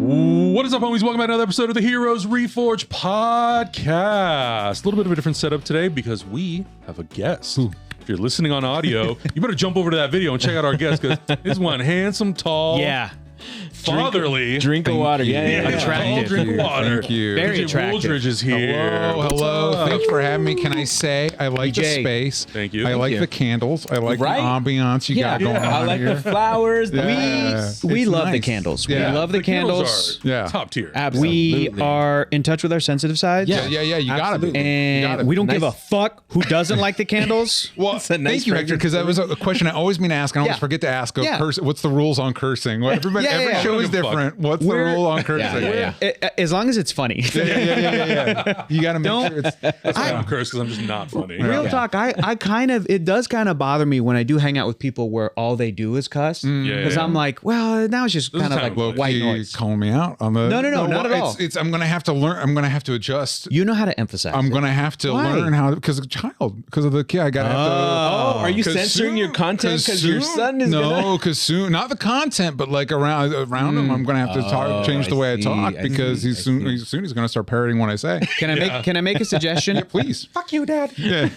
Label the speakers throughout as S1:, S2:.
S1: What is up, homies? Welcome back to another episode of the Heroes Reforged Podcast. A little bit of a different setup today because we have a guest. If you're listening on audio, you better jump over to that video and check out our guest because this one handsome, tall, fatherly,
S2: drink of water,
S1: attractive, drink of water.
S3: Thank you.
S2: Very
S1: DJ
S2: attractive.
S1: Wooldridge is here.
S3: Hello. Thanks for having me. Can I say I like the
S2: DJ.
S3: space?
S1: Thank you.
S3: I
S1: Thank
S3: like
S2: you.
S3: the candles. I like
S2: Right?
S3: the ambiance you got going on
S2: I like
S3: here.
S2: the flowers.
S3: Yeah.
S2: We
S3: It's
S2: love the
S3: nice.
S2: candles.
S3: Yeah.
S2: We love the
S1: candles
S2: candles.
S1: are
S3: Yeah.
S1: top tier.
S2: Absolutely.
S4: We are in touch with our sensitive sides.
S3: Yeah. You gotta be.
S2: And
S3: You gotta
S2: we
S3: be.
S2: don't give a
S4: Nice.
S2: fuck who doesn't like the candles.
S3: Well,
S4: It's a nice
S3: thank you, Hector, because that was a question I always mean to ask. And I always
S2: Yeah.
S3: forget to ask. Of
S2: Yeah.
S3: what's the rules on cursing? Well, everybody,
S2: Yeah,
S3: every
S2: yeah.
S3: show
S1: I
S3: is
S1: don't give a fuck.
S3: different. What's the rule on cursing?
S2: As long as it's funny.
S3: Yeah. You got to make sure it's.
S1: That's why I'm cursed because I'm just not funny.
S2: Real talk, I kind of, it does kind of bother me when I do hang out with people where all they do is cuss. Because I'm like, well, now it's just
S1: This is
S2: kind of
S1: kind
S2: like
S1: of
S2: white
S3: You
S2: noise.
S3: calling me out on the?
S2: No, not at all.
S3: It's I'm gonna have to learn. I'm gonna have to adjust.
S2: You know how to emphasize.
S3: I'm
S2: it.
S3: gonna have to
S2: Why?
S3: learn how because of the kid. I gotta have to.
S4: Oh, are you
S3: 'Cause
S4: censoring your content because your
S3: soon-
S4: son is
S3: no, because soon not the content, but like around him, I'm gonna have to change the way I
S4: see,
S3: talk
S4: I
S3: because
S4: see,
S3: he's
S4: I see.
S3: soon he's gonna start parroting what I say.
S2: Can I make a suggestion?
S3: Please,
S2: Fuck you, Dad.
S3: yeah,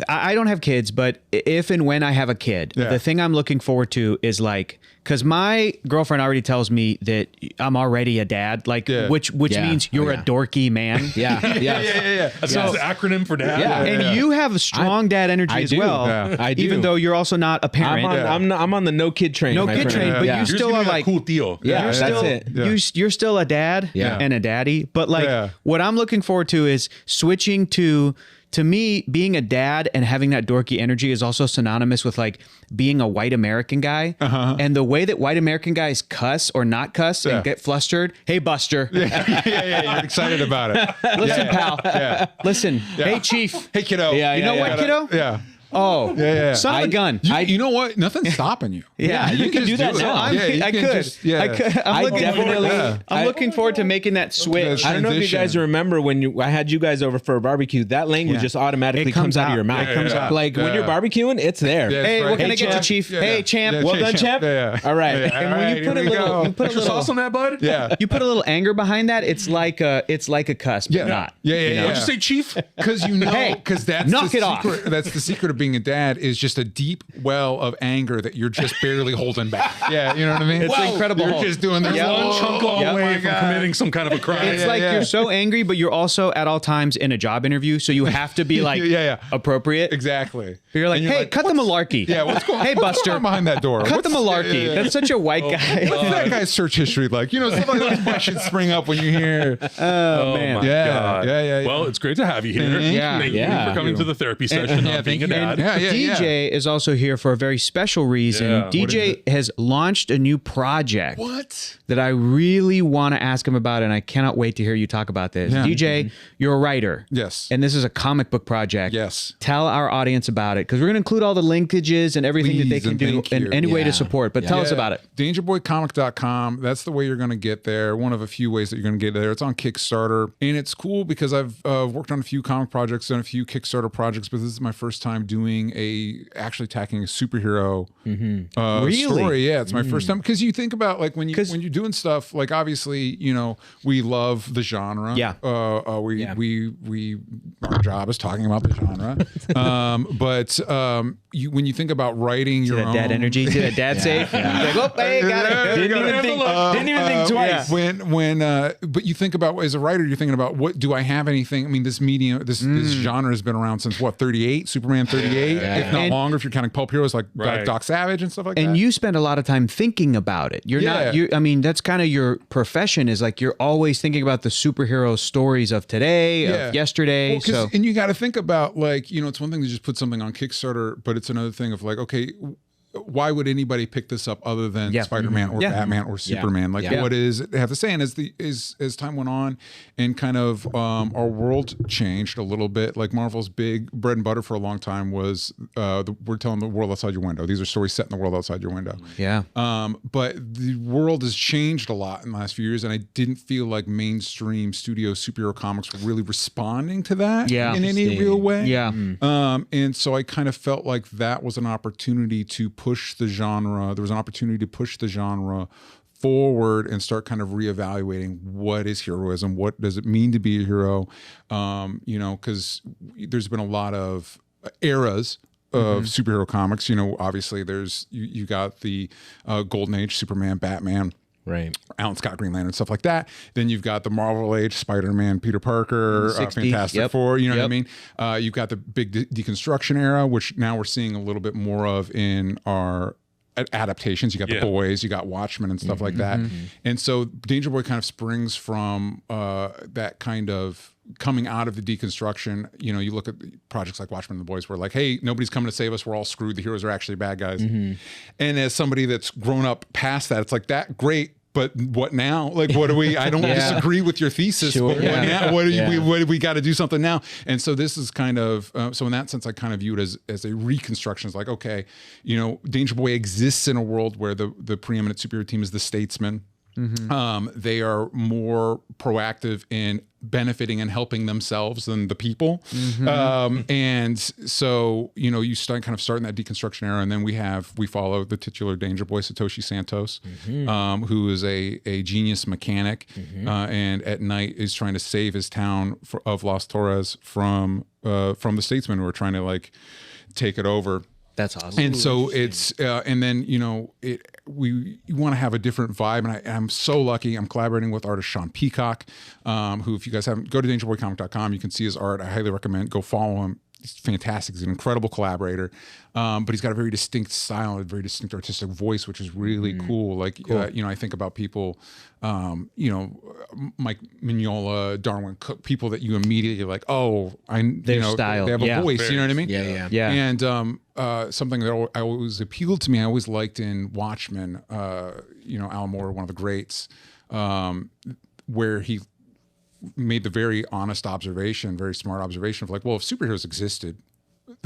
S2: I don't have kids, but if and when I have a kid,
S3: Yeah.
S2: the thing I'm looking forward to is like, because my girlfriend already tells me that I'm already a dad, like
S3: Yeah.
S2: which
S4: Yeah.
S2: means you're
S4: Oh,
S2: a
S4: yeah.
S2: dorky man.
S4: Yeah.
S1: That's the acronym for dad.
S3: Yeah.
S2: And you have a strong dad energy
S4: I
S2: as
S4: do.
S2: well.
S3: Yeah.
S4: I do.
S2: Even though you're also not a parent.
S4: I'm on the no kid train.
S2: No
S4: my
S2: kid
S4: friend.
S2: train, but
S4: yeah.
S2: you still are like
S1: cool deal.
S4: Yeah,
S2: you're
S4: that's
S2: still,
S4: it.
S3: Yeah.
S2: You're still a dad
S4: Yeah.
S2: and a daddy. But like
S3: Yeah.
S2: what I'm looking forward to is switching to me, being a dad and having that dorky energy is also synonymous with like being a white American guy. And the way that white American guys cuss or not cuss
S3: Yeah.
S2: and get flustered. Hey, Buster.
S3: yeah. You're excited about it.
S2: Listen, pal.
S3: Yeah.
S2: Listen. Hey, Chief.
S3: Hey, kiddo.
S4: Yeah,
S2: You know
S4: yeah,
S2: what,
S4: yeah.
S2: kiddo?
S3: Yeah.
S2: Oh,
S3: Yeah.
S2: son of a gun.
S3: You know what? Nothing's stopping you.
S2: Yeah,
S4: you can
S3: just
S4: do that
S3: it.
S4: now.
S3: Yeah, you
S2: I
S3: can
S2: could.
S3: just- yeah.
S2: I could.
S4: I definitely-
S2: I'm looking forward to making that switch.
S4: I don't know if you guys
S3: transition.
S4: remember when I had you guys over for a barbecue. That language
S2: Yeah.
S4: just automatically
S2: It comes
S4: comes out of
S2: out.
S4: your mouth.
S2: It comes out.
S4: Like when you're
S3: Yeah.
S4: barbecuing, it's there.
S3: Yeah.
S2: Hey,
S3: That's
S2: what can
S3: right.
S2: I get you,
S4: champ.
S2: Chief?
S3: Yeah.
S2: Hey, champ.
S3: Yeah,
S4: Well done, champ.
S3: Yeah.
S4: All right.
S3: Yeah.
S2: And when you put a
S3: here we
S2: little,
S3: go.
S2: you put a
S1: Extra
S2: little,
S1: sauce on that, bud?
S3: Yeah.
S2: you put a little anger behind that. It's like a cuss, but
S3: Yeah.
S2: not.
S3: Yeah.
S2: you know?
S1: What'd you say, Chief?
S3: Because
S2: Hey,
S3: because that's
S2: knock
S3: the
S2: it off.
S3: secret. That's the secret of being a dad is just a deep well of anger that you're just barely holding back. Yeah, you know what I mean.
S2: It's
S3: Whoa,
S2: Incredible
S3: You're
S2: Hulk.
S3: just doing this
S1: One
S3: whoa,
S1: chunk all
S3: oh
S1: away
S3: my
S1: from
S3: God.
S1: committing some kind of a crime.
S2: It's like you're so angry, but you're also at all times in a job interview, so you have to be like
S3: Yeah.
S2: appropriate.
S3: Exactly.
S2: You're like,
S3: And
S2: hey, cut the malarkey.
S3: Yeah, what's going?
S2: Hey,
S3: what's
S2: Buster,
S3: going on behind that door?
S2: cut the
S3: What's-
S2: malarkey.
S3: yeah.
S2: That's such a white guy.
S3: What's that guy's search history like? You know, stuff like those questions spring up when you hear.
S1: Oh
S2: man.
S1: my
S3: Yeah,
S1: God.
S3: yeah.
S1: Well, it's great to have you here.
S3: Thank
S2: Yeah.
S1: Thank
S4: Yeah.
S1: you for coming to the therapy session
S3: Yeah,
S1: on being
S3: thank
S1: a
S3: you.
S1: dad.
S3: Yeah.
S2: DJ is also here for a very special reason.
S1: Yeah, what is
S2: DJ has launched a new project
S3: What?
S2: that I really want to ask him about, and I cannot wait to hear you talk about this.
S3: Yeah.
S2: DJ, you're a writer.
S3: Yes.
S2: And this is a comic book project.
S3: Yes.
S2: Tell our audience about it, because we're going to include all the linkages and everything that they
S3: Please,
S2: can
S3: and
S2: do
S3: thank
S2: in
S3: you.
S2: any way to
S4: Yeah.
S2: support. But tell us about it.
S3: DangerBoyComic.com. That's the way you're going to get there. One of a few ways that you're going to get there. It's on Kickstarter. And it's cool because I've worked on a few comic projects and a few Kickstarter projects, but this is my first time doing actually tackling a superhero
S2: Really?
S3: story. Yeah, it's my first time. Because you think about like when you're doing stuff, like obviously, you know, we love the genre.
S2: Yeah.
S3: We our job is talking about the genre. When you think about writing
S2: See
S3: your
S2: that
S3: own
S2: dad energy? See that dad safe? Like, oh, hey, got it.
S4: Didn't even think twice.
S3: But you think about as a writer, you're thinking about what do I have anything? I mean, this medium, this genre has been around since what 38, Superman 38, if not
S2: And-
S3: longer. If you're counting pulp heroes like
S1: Right.
S3: Doc Savage and stuff like that.
S2: And you spend a lot of time thinking about it. You're
S3: Yeah.
S2: not. I mean, that's kind of your profession. Is like you're always thinking about the superhero stories of today, of yesterday.
S3: Well, 'cause-
S2: so
S3: and you got to think about like, you know, it's one thing to just put something on Kickstarter, but it's another thing of like, okay, why would anybody pick this up other than
S2: Yeah.
S3: Spider-Man or
S2: Yeah.
S3: Batman or Superman? Like,
S4: Yeah.
S3: what is it have to say? And as time went on, and kind of our world changed a little bit. Like Marvel's big bread and butter for a long time was we're telling the world outside your window. These are stories set in the world outside your window.
S2: yeah.
S3: But the world has changed a lot in the last few years, and I didn't feel like mainstream studio superhero comics were really responding to that
S2: Yeah.
S3: in any real way.
S2: Yeah.
S3: And so I kind of felt like that was an opportunity to push the genre. There was an opportunity to push the genre forward and start kind of reevaluating what is heroism, what does it mean to be a hero, because there's been a lot of eras of superhero comics. Obviously there's you got the Golden Age, Superman, Batman,
S4: Right.
S3: Alan Scott, Green Lantern, stuff like that. Then you've got the Marvel Age, Spider-Man, Peter Parker,
S2: 60s,
S3: Fantastic Four. You know what I mean? You've got the big deconstruction era, which now we're seeing a little bit more of in our adaptations. You got the Boys, you got Watchmen and stuff like that. And so Danger Boy kind of springs from that kind of coming out of the deconstruction. You look at projects like Watchmen and the Boys, where like, hey, nobody's coming to save us. We're all screwed. The heroes are actually bad guys. And as somebody that's grown up past that, it's like that great. But what now? Like, what do we? I don't disagree with your thesis.
S4: Sure.
S3: But what now? What do we got to do something now? And so this is kind of so in that sense, I kind of view it as a reconstruction. It's like, okay, Danger Boy exists in a world where the preeminent superhero team is the Statesman. They are more proactive in benefiting and helping themselves than the people. And so, you start in that deconstruction era. And then we follow the titular Danger Boy, Satoshi Santos, who is a genius mechanic. And at night is trying to save his town of Las Torres from the Statesmen who are trying to like take it over.
S2: That's awesome.
S3: And so it's, and then, we want to have a different vibe. And I'm so lucky. I'm collaborating with artist Sean Peacock, who, if you guys haven't, go to dangerboycomic.com. You can see his art. I highly recommend. Go follow him. He's fantastic. He's an incredible collaborator. But he's got a very distinct style, a very distinct artistic voice, which is really cool. Like, I think about people, Mike Mignola, Darwin Cook, people that you immediately like, their
S2: style.
S3: They have a voice, you know what I mean?
S2: Yeah.
S3: And something that I always appealed to me, I always liked in Watchmen, Alan Moore, one of the greats, where he made the very honest observation, very smart observation of like, well, if superheroes existed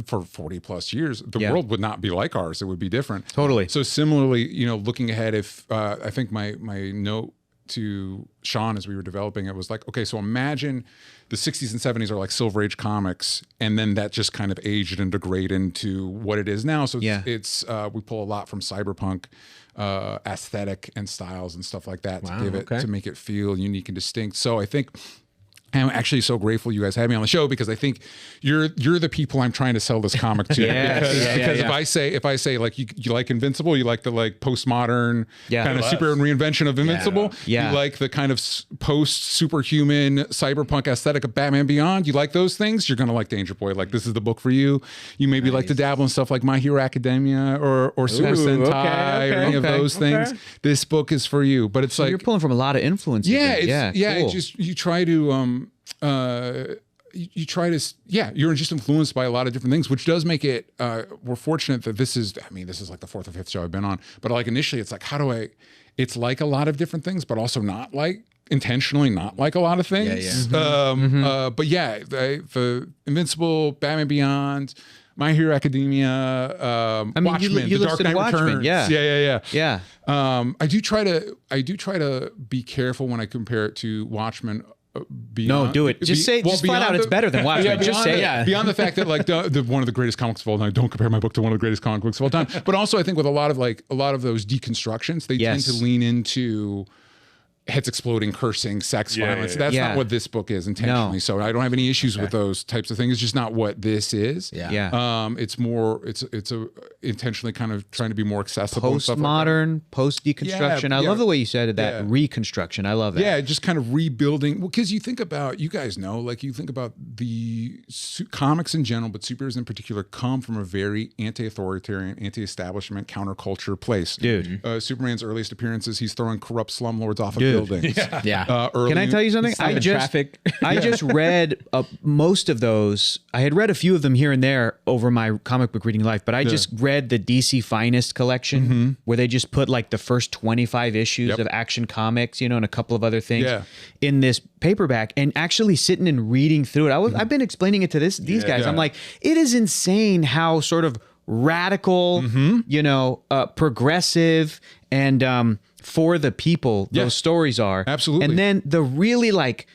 S3: for 40 plus years, the world would not be like ours. It would be different.
S2: Totally.
S3: So similarly, looking ahead, if I think my note to Sean as we were developing it was like, okay, so imagine the 60s and 70s are like Silver Age comics, and then that just kind of aged and degraded into what it is now. So it's we pull a lot from cyberpunk aesthetic and styles and stuff like that to give it to make it feel unique and distinct. So I think I'm actually so grateful you guys had me on the show, because I think you're the people I'm trying to sell this comic to. Because if I say like you like Invincible, you like the like postmodern kind of superhero reinvention of Invincible, you like the kind of post superhuman cyberpunk aesthetic of Batman Beyond, you like those things, you're gonna like Danger Boy. Like, this is the book for you. You maybe like to dabble in stuff like My Hero Academia or Super Sentai or any of those things. This book is for you. But it's so like
S2: you're pulling from a lot of influences.
S3: It just you try to you're just influenced by a lot of different things, which does make it we're fortunate that this is like the fourth or fifth show I've been on, but like initially it's like, it's like a lot of different things, but also not like intentionally not like a lot of things. But the Invincible, Batman Beyond, My Hero Academia, Watchmen, The Dark Knight Returns.
S2: Yeah.
S3: I do try to be careful when I compare it to Watchmen.
S2: No, do it. Just flat out, it's better than Watchmen. Just say it.
S3: Beyond the fact that like one of the greatest comics of all time. Don't compare my book to one of the greatest comic books of all time. But also, I think with a lot of those deconstructions, they tend to lean into heads exploding, cursing, sex, violence. That's not what this book is intentionally. So I don't have any issues with those types of things. It's just not what this is. It's more. It's a intentionally kind of trying to be more accessible.
S2: Postmodern, post deconstruction. I love the way you said it. That reconstruction. I love that.
S3: Yeah, just kind of rebuilding. Well, because you think about, you guys know, like you think about the comics in general, but superheroes in particular come from a very anti-authoritarian, anti-establishment, counterculture place.
S2: Dude,
S3: Superman's earliest appearances, he's throwing corrupt slumlords off of buildings.
S2: Can I tell you something? I just read most of those. I had read a few of them here and there over my comic book reading life, but I just read the DC Finest collection where they just put like the first 25 issues of Action Comics, and a couple of other things in this paperback, and actually sitting and reading through it. I've been explaining it to these guys. I'm like, it is insane how sort of radical, progressive, and for the people those stories are.
S3: Absolutely.
S2: And then the really like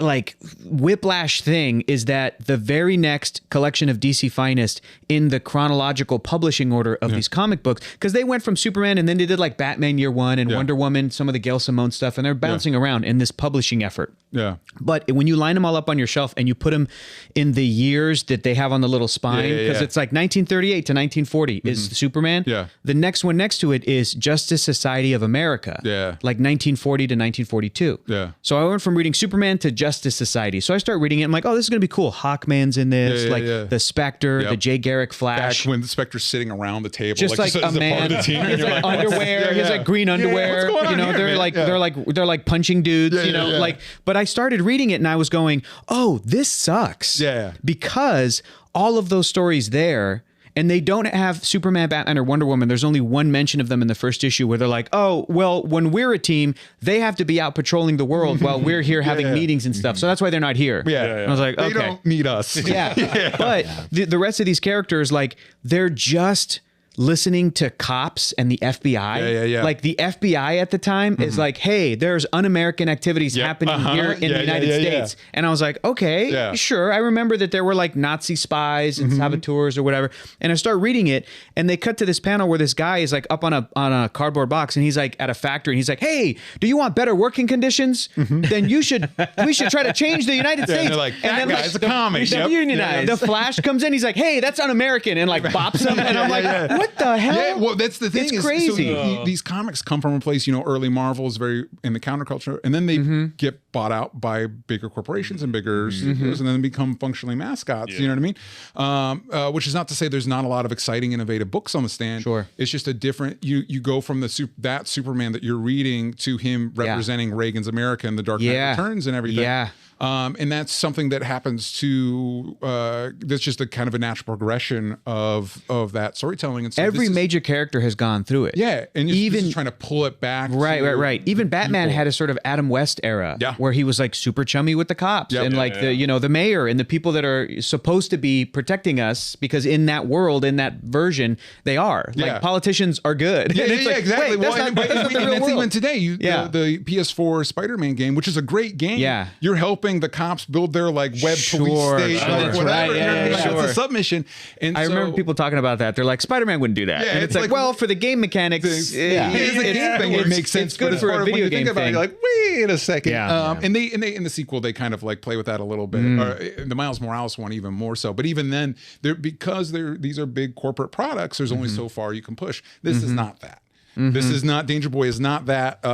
S2: like whiplash thing is that the very next collection of DC Finest in the chronological publishing order of these comic books, because they went from Superman and then they did like Batman Year One and Wonder Woman, some of the Gail Simone stuff, and they're bouncing around in this publishing effort.
S3: Yeah.
S2: But when you line them all up on your shelf and you put them in the years that they have on the little spine, because it's like 1938 to 1940 is Superman.
S3: Yeah.
S2: The next one next to it is Justice Society of America.
S3: Yeah.
S2: Like 1940 to 1942.
S3: Yeah.
S2: So I went from reading Superman to Justice Society. So I start reading it. I'm like, oh, this is going to be cool. Hawkman's in this, the Spectre, the Jay Garrick Flash.
S3: Back when the Spectre's sitting around the table,
S2: Just like a
S3: as
S2: man,
S3: part of the team,
S2: he's like underwear, he's like green underwear.
S3: What's going on here,
S2: they're
S3: man?
S2: like they're like punching dudes, like. But I started reading it and I was going, oh, this sucks.
S3: Yeah.
S2: Because all of those stories there. And they don't have Superman, Batman, or Wonder Woman. There's only one mention of them in the first issue where they're like, oh, well, when we're a team, they have to be out patrolling the world while we're here having meetings and stuff. So that's why they're not here. And I was like, okay.
S3: They don't need us.
S2: But the rest of these characters, like, they're just listening to cops and the FBI. Like the FBI at the time is like, hey, there's un-American activities happening here in the United States. And I was like, okay, sure. I remember that there were like Nazi spies and saboteurs or whatever. And I start reading it and they cut to this panel where this guy is like up on a cardboard box and he's like at a factory and he's like, hey, do you want better working conditions? Then we should try to change the United States.
S3: They're like,
S2: and then
S3: guy's a comic.
S2: We should unionize. The Flash comes in, he's like, hey, that's un-American, and like bops him. And I'm like, what the hell?
S3: Yeah, well, that's the thing.
S2: It's crazy.
S3: So these comics come from a place, early Marvel is very in the counterculture, and then they get bought out by bigger corporations and bigger studios, and then become functionally mascots. You know what I mean? Which is not to say there's not a lot of exciting, innovative books on the stand.
S2: Sure.
S3: It's just a different. You go from that Superman that you're reading to him representing Reagan's America and the Dark Knight Returns and everything.
S2: Yeah.
S3: And that's something that happens to that's just a kind of a natural progression of that storytelling. And so
S2: every major character has gone through it.
S3: Yeah, and even trying to pull it back.
S2: Right. Even Batman had a sort of Adam West era, where he was like super chummy with the cops and the mayor and the people that are supposed to be protecting us, because in that world, in that version, they are like politicians are good.
S3: Yeah,
S2: like,
S3: exactly.
S2: Wait, that's
S3: that's even today. The PS4 Spider-Man game, which is a great game.
S2: Yeah,
S3: you're helping the cops build their like web police station or whatever. It's a submission. And
S2: I remember people talking about that. They're like, Spider-Man wouldn't do that. And it's like, well, for the game mechanics,
S3: it's a game thing. It makes sense.
S2: It's good for a video game thing.
S3: You're like, wait a second. And they in the sequel they kind of like play with that a little bit. The Miles Morales one even more so. But even then, these are big corporate products. There's only so far you can push. This is not that. This is not Danger Boy is not that.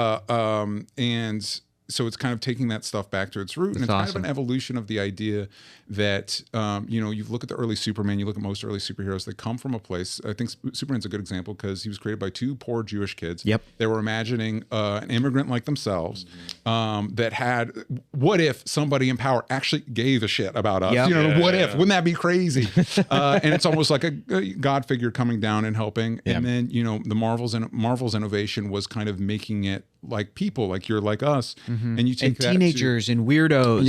S3: And so it's kind of taking that stuff back to its root. And it's kind of an evolution of the idea that, you look at the early Superman, you look at most early superheroes, they come from a place. I think Superman's a good example because he was created by two poor Jewish kids.
S2: Yep.
S3: They were imagining an immigrant like themselves that had, what if somebody in power actually gave a shit about us?
S2: Yep.
S3: What if? Wouldn't that be crazy? And it's almost like a God figure coming down and helping. Yep. And then, the Marvel's innovation was kind of making it like people, like you're like us. And you take
S2: and teenagers and weirdos.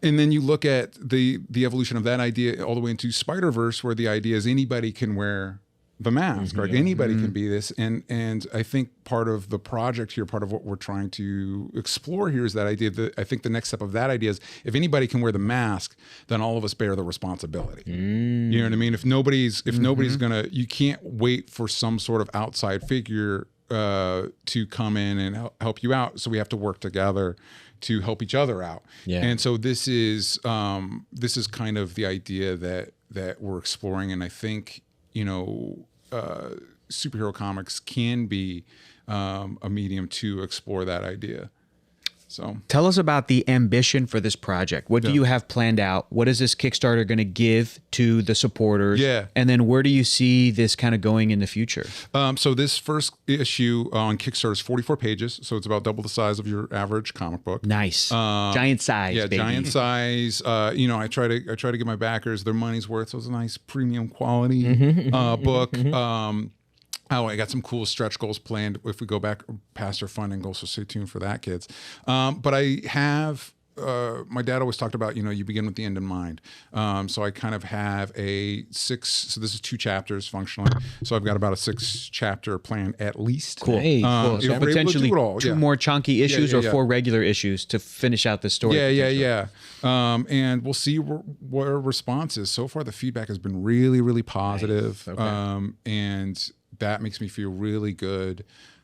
S2: And
S3: then you look at the evolution of that idea all the way into Spider-Verse, where the idea is anybody can wear the mask, right? Anybody can be this. And I think part of the project here, part of what we're trying to explore here is that idea that I think the next step of that idea is if anybody can wear the mask, then all of us bear the responsibility. You know what I mean? If nobody's gonna, you can't wait for some sort of outside figure to come in and help you out. So we have to work together to help each other out. And so this is kind of the idea that we're exploring. And I think, superhero comics can be a medium to explore that idea. So
S2: tell us about the ambition for this project. What do you have planned out? What is this Kickstarter going to give to the supporters? And then where do you see this kind of going in the future?
S3: So this first issue on Kickstarter is 44 pages. So it's about double the size of your average comic book.
S2: Nice. Giant size, baby.
S3: Giant size. I try to give my backers their money's worth. So it's a nice premium quality book. I got some cool stretch goals planned if we go back past our funding goals, so stay tuned for that, kids. But I have my dad always talked about, you begin with the end in mind. So I kind of have so this is 2 chapters functionally. So I've got about a 6-chapter plan at least.
S2: Cool.
S4: Hey, cool.
S3: if we're able to
S2: Potentially
S3: do it all,
S2: 2 more chunky issues or
S3: yeah.
S2: 4 regular issues to finish out the story.
S3: Yeah. And we'll see what our response is. So far, the feedback has been really, really positive.
S2: Nice. Okay.
S3: And that makes me feel really good.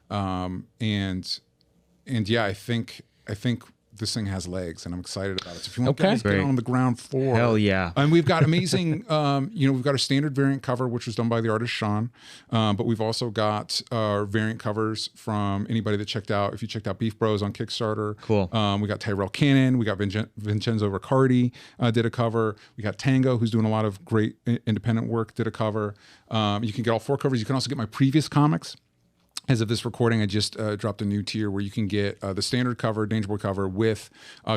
S3: And yeah, I think this thing has legs, and I'm excited about it. So if you want to get on the ground floor,
S2: hell yeah!
S3: And we've got amazing, we've got a standard variant cover, which was done by the artist Sean, but we've also got our variant covers from anybody that checked out. If you checked out Beef Bros on Kickstarter,
S2: cool.
S3: We got Tyrell Cannon, we got Vincenzo Riccardi did a cover. We got Tango, who's doing a lot of great independent work, did a cover. You can get all 4 covers. You can also get my previous comics. As of this recording, I just dropped a new tier where you can get the standard cover, Danger Boy cover, with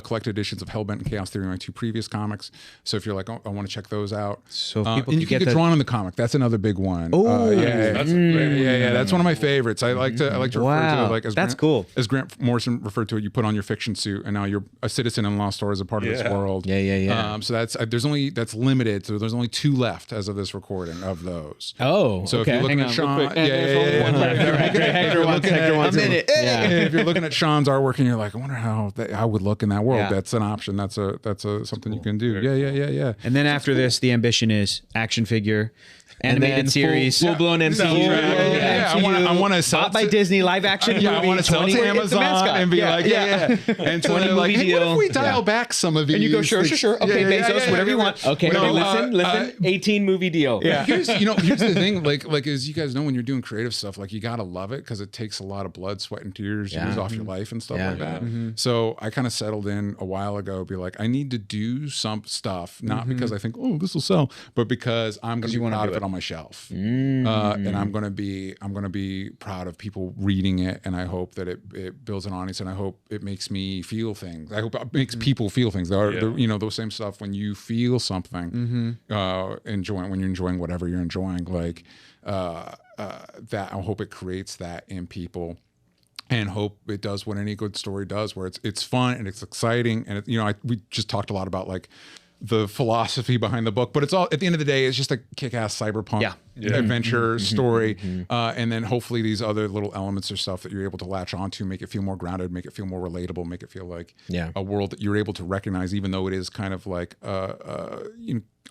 S3: collected editions of Hellbent and Chaos Theory, my 2 previous comics. So if you're like, oh, I want to check those out.
S2: So people
S3: and you can get drawn in the comic. That's another big one.
S2: Oh,
S3: yeah. That's one of my favorites. I like to refer to it like as
S2: that's
S3: Grant,
S2: cool.
S3: As Grant Morrison referred to it. You put on your fiction suit, and now you're a citizen in Lost Store as a part of this world.
S4: Yeah.
S3: So that's limited. So there's only 2 left as of this recording of those.
S4: Oh,
S3: so
S4: okay.
S3: if you're looking at Sean, if you're looking at Sean's artwork and you're like, I wonder how I would look in that world.
S2: Yeah.
S3: That's an option. That's something you can do. Yeah.
S2: And then after this, the ambition is action figure, animated series,
S4: full-blown MCU.
S3: I want to sell
S2: bought by Disney, live action movie.
S3: I want to sell it to Amazon and be like, And so they're like, hey, what if we dial back some of these?
S2: And you go, sure. Okay, Bezos, whatever you want.
S4: Okay, listen. 18 movie deal.
S3: Yeah. Here's the thing, like as you guys know, when you're doing creative stuff, like you gotta love it because it takes a lot of blood, sweat, and tears off your life and stuff like that. So I kind of settled in a while ago, be like, I need to do some stuff, not because I think, oh, this will sell, but because I'm gonna be proud of it on my shelf, and I'm gonna be proud of people reading it, and I hope that it builds an audience, and I hope it makes me feel things. I hope it makes people feel things. Those same stuff when you feel something, when you're enjoying whatever you're enjoying, like that. I hope it creates that in people. And hope it does what any good story does, where it's fun and it's exciting, and we just talked a lot about like the philosophy behind the book, but it's all at the end of the day, it's just a kick-ass cyberpunk adventure story, and then hopefully these other little elements or stuff that you're able to latch onto make it feel more grounded, make it feel more relatable, make it feel like a world that you're able to recognize, even though it is kind of like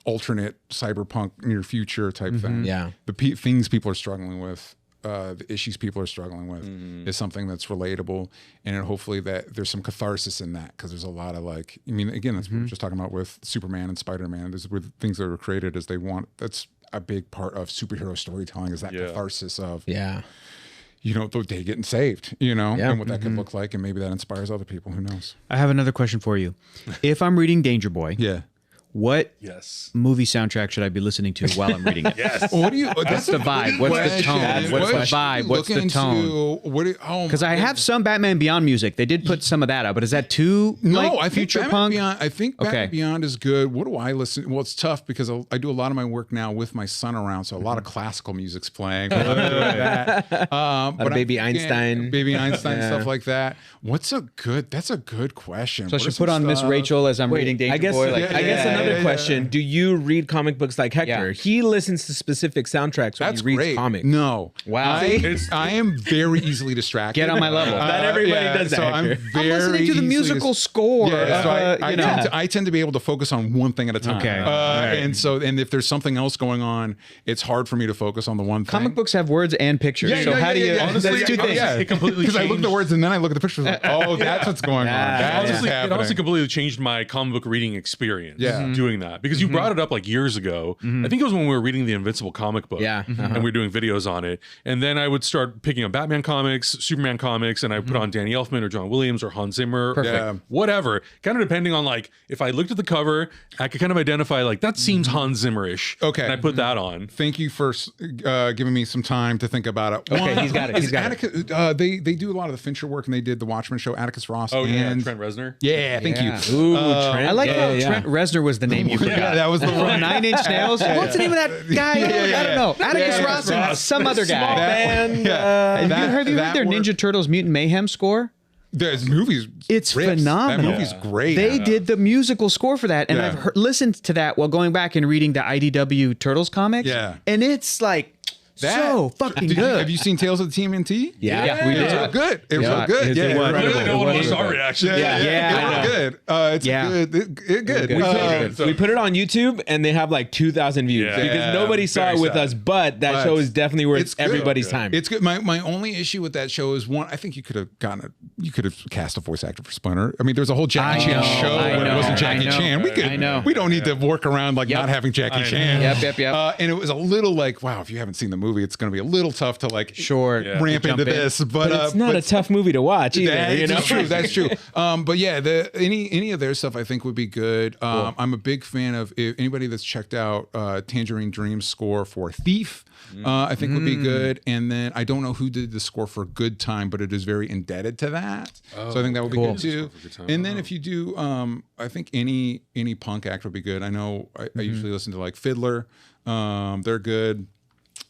S3: alternate cyberpunk near future type thing. The things people are struggling with. The issues people are struggling with is something that's relatable, and hopefully that there's some catharsis in that, because there's a lot of again, that's what we were just talking about with Superman and Spider-Man. There's with things that were created as they want. That's a big part of superhero storytelling, is that catharsis of the day getting saved, and what that could look like, and maybe that inspires other people. Who knows?
S2: I have another question for you. If I'm reading Danger Boy, what movie soundtrack should I be listening to while I'm reading it?
S3: What do you?
S2: What's the vibe? What's the tone? What's the vibe? What's the tone? Because I have some Batman Beyond music. They did put some of that out, but is that too
S3: I think
S2: future
S3: Batman
S2: punk?
S3: Beyond, I think Batman Beyond is good. What do I listen? Well, it's tough because I do a lot of my work now with my son around, so a lot of classical music's playing. But
S4: Baby Einstein,
S3: stuff like that. That's a good question.
S2: So I should put on Miss Rachel as I'm reading Danger Boy.
S4: I guess another question. Do you read comic books like Hector?
S2: Yeah.
S4: He listens to specific soundtracks when he reads
S3: great.
S4: comics.
S3: No.
S2: Wow.
S3: I am very easily distracted.
S2: Get on my level.
S4: Not everybody does that.
S3: So I'm
S2: listening to the musical score.
S3: I tend to be able to focus on one thing at a time.
S2: Okay.
S3: And if there's something else going on, it's hard for me to focus on the one thing.
S2: Comic books have words and pictures. So how do you?
S3: Honestly,
S2: That's 2 things.
S1: It completely
S3: because I look at the words and then I look at the pictures. Like, oh, that's what's going on. That's what's
S1: It
S3: happening.
S1: honestly completely changed my comic book reading experience doing that, because you brought it up like years ago. I think it was when we were reading the Invincible comic book and we were doing videos on it. And then I would start picking up Batman comics, Superman comics, and I put on Danny Elfman or John Williams or Hans Zimmer, whatever. Kind of depending on if I looked at the cover, I could kind of identify that seems Hans Zimmer-ish.
S3: Okay.
S1: And I put that on.
S3: Thank you for giving me some time to think about it.
S2: Okay, he's got it.
S3: They do a lot of the Fincher work, and they did the Watchmen show. Atticus Ross.
S1: Trent Reznor.
S3: Yeah, thank you.
S4: Ooh, Trent.
S2: I like how Trent Reznor was the name you forgot.
S3: Yeah, that was the
S2: From
S3: one.
S2: 9 Inch Nails. What's the name of that guy? I don't know. Atticus Ross and some other guy.
S4: Band.
S2: Have you heard their Ninja Turtles Mutant Mayhem score?
S3: This movie's
S2: It's
S3: rips.
S2: phenomenal.
S3: That movie's great.
S2: They did the musical score for that, and
S3: Yeah.
S2: I've listened to that while going back and reading the IDW Turtles comics.
S3: Yeah.
S2: And it's like so fucking
S3: Did you-
S2: good.
S3: have you seen Tales of the TMNT?
S4: Yeah.
S2: we did.
S3: It's real good. It was
S2: Yeah.
S3: real good.
S2: It's
S3: Yeah,
S2: incredible.
S1: I really don't want to watch
S2: It was
S1: our reaction.
S2: Yeah.
S3: It's good. It's
S2: Yeah.
S3: good. It's good.
S4: We put it on YouTube and they have like 2,000 views
S1: Yeah.
S4: because nobody saw
S1: Very
S4: it with
S1: sad.
S4: us, but that
S3: But
S4: show is definitely worth
S3: it's good.
S4: everybody's time.
S3: It's good. My only issue with that show is one. I think you could have cast a voice actor for Splinter. I mean, there's a whole Jackie Chan show when it wasn't Jackie Chan.
S2: I know.
S3: We don't need to work around like not having Jackie Chan.
S2: Yep.
S3: And it was a little like, wow, if you haven't seen the movie, it's going to be a little tough to like ramp
S2: Jump
S3: into
S2: in.
S3: this.
S4: but it's not a tough movie to watch either.
S3: That's true. That's true. But yeah, any of their stuff I think would be good. I'm a big fan of anybody that's checked out Tangerine Dream's score for Thief. I think would be good. And then I don't know who did the score for Good Time, but it is very indebted to that. So I think that would be good too. And then if you do, I think any punk act would be good. I know I usually listen to like Fiddler. They're good.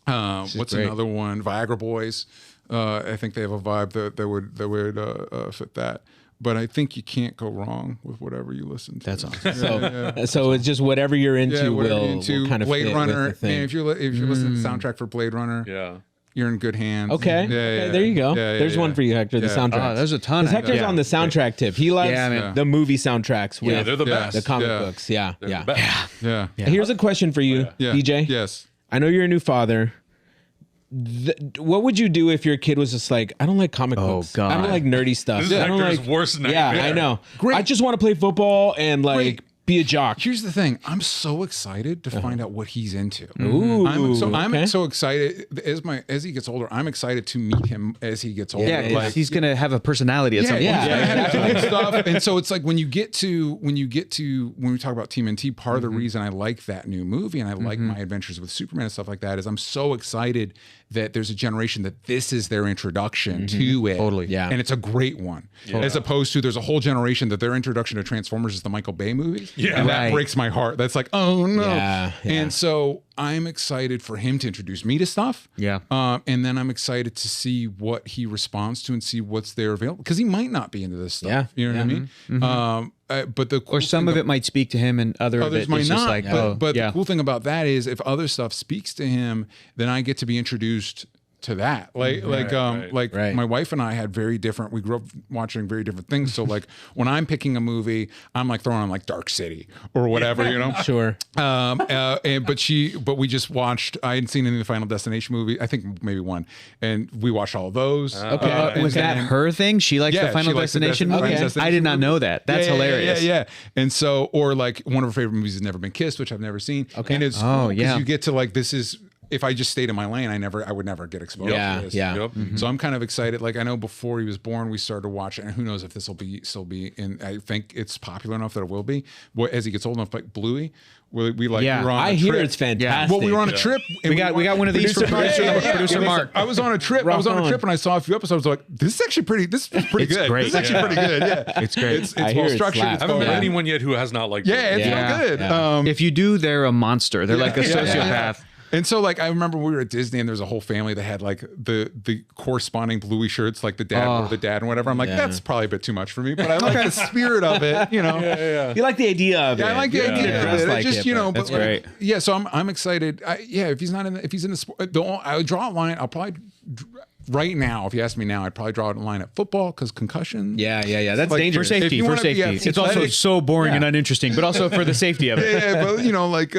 S3: What's
S2: great.
S3: another one? Viagra Boys. I think they have a vibe that would fit that. But I think you can't go wrong with whatever you listen to.
S2: That's awesome.
S4: So it's just whatever you're into
S3: whatever
S4: will,
S3: you're into.
S4: will kind of
S3: Blade
S4: fit
S3: Runner.
S4: with the thing.
S3: And if you're listening to the soundtrack for Blade Runner, you're in good hands.
S4: Okay. There you go. There's one for you, Hector. The soundtrack.
S2: Oh, there's a ton.
S4: Hector's on the soundtrack tip. He likes
S2: man.
S4: the movie soundtracks with
S1: they're the best.
S4: the comic
S3: Yeah.
S4: books. Yeah.
S1: They're the best.
S3: Yeah.
S4: Here's a question for you,
S3: Yeah.
S4: DJ.
S3: Yes.
S4: I know you're a new father. What would you do if your kid was just like, I don't like comic books.
S2: God.
S4: I don't like nerdy stuff.
S1: This is
S4: I don't
S1: Hector's
S4: like
S1: worst
S4: Yeah,
S1: nightmare.
S4: I know.
S3: Great.
S4: I just want to play football and like
S3: Great.
S4: be a jock.
S3: Here's the thing. I'm so excited to find out what he's into.
S4: Ooh,
S3: I'm so excited as he gets older. I'm excited to meet him as he gets older.
S2: Yeah, 'cause
S3: Like,
S2: he's gonna have a personality at some point.
S4: Yeah.
S3: stuff. And so it's like when we talk about TMNT, part of the reason I like that new movie and I like my adventures with Superman and stuff like that is I'm so excited that there's a generation that this is their introduction to it.
S2: Totally.
S4: Yeah.
S3: And it's a great one. As opposed to there's a whole generation that their introduction to Transformers is the Michael Bay movies.
S1: Yeah.
S3: And that
S2: Right.
S3: breaks my heart. That's like, oh no.
S4: Yeah, yeah.
S3: And so I'm excited for him to introduce me to stuff.
S2: Yeah.
S3: And then I'm excited to see what he responds to and see what's there available. Because he might not be into this stuff.
S4: Yeah.
S3: You know what I mean? But the cool
S2: Or some
S3: thing
S2: of it might speak to him, and others
S3: others
S2: of it
S3: might
S2: is just
S3: not.
S2: like,
S3: but
S2: yeah.
S3: the cool thing about that is if other stuff speaks to him, then I get to be introduced to that. Like
S4: Right.
S3: my wife and I had we grew up watching very different things. So like when I'm picking a movie, I'm like throwing on like Dark City or whatever, you know?
S4: Sure.
S3: But we just watched, I hadn't seen any of the Final Destination movie. I think maybe one. And we watched all of those.
S4: Okay.
S2: Was that her thing? She likes
S3: Yeah,
S2: the Final
S3: she likes the
S2: Destination
S3: Final
S2: movies?
S3: Destination
S2: I did not know
S3: movies.
S2: that. That's hilarious.
S3: Yeah. And so, or like one of her favorite movies has Never Been Kissed, which I've never seen.
S4: Okay.
S3: And it's
S2: Oh,
S3: cool 'cause
S2: yeah.
S3: you get to like, this is, if I just stayed in my lane, I would never get exposed to this.
S4: Yeah.
S1: Yep.
S3: So I'm kind of excited. Like I know before he was born, we started watching, and who knows if this will still be in. I think it's popular enough that it will be. Well, as he gets old enough, like Bluey, we were on
S4: I
S3: a
S4: hear
S3: trip.
S4: it's fantastic.
S3: Well, we were on a trip. And
S2: We got one of these for producer Mark.
S3: I was on a trip. And I saw a few episodes. I was like, this is actually pretty. This is pretty
S2: It's
S3: good.
S2: great.
S3: This is actually pretty good. Yeah,
S2: It's great.
S3: It's
S4: I hear
S3: well
S4: it
S3: structured.
S4: slaps.
S3: It's
S1: I haven't met
S3: fun.
S1: anyone yet who has not liked it.
S3: Yeah, it's
S4: Yeah.
S3: real good.
S4: Yeah.
S2: If you do, they're a monster. They're like a
S3: Yeah.
S2: sociopath.
S3: And so, like, I remember we were at Disney, and there's a whole family that had like the corresponding Bluey shirts, like the dad or the dad and whatever. I'm like, that's probably a bit too much for me, but I like the spirit of it, you know.
S4: You like the idea of it.
S3: Yeah, I like the idea of
S4: Just
S3: it.
S4: like
S3: Just
S4: it,
S3: you know,
S4: but
S3: but
S2: that's great.
S3: Yeah, so I'm excited. If he's in the sport, I would draw a line. I'll probably right now, if you ask me now, I'd probably draw a line at football because concussion.
S4: Yeah. That's
S3: Like,
S2: For
S4: dangerous.
S3: If
S2: safety,
S3: you
S2: for
S3: wanna be
S2: safety. It's also
S3: athletic-
S2: so boring and uninteresting, but also for the safety of it.
S3: Yeah, but you know, like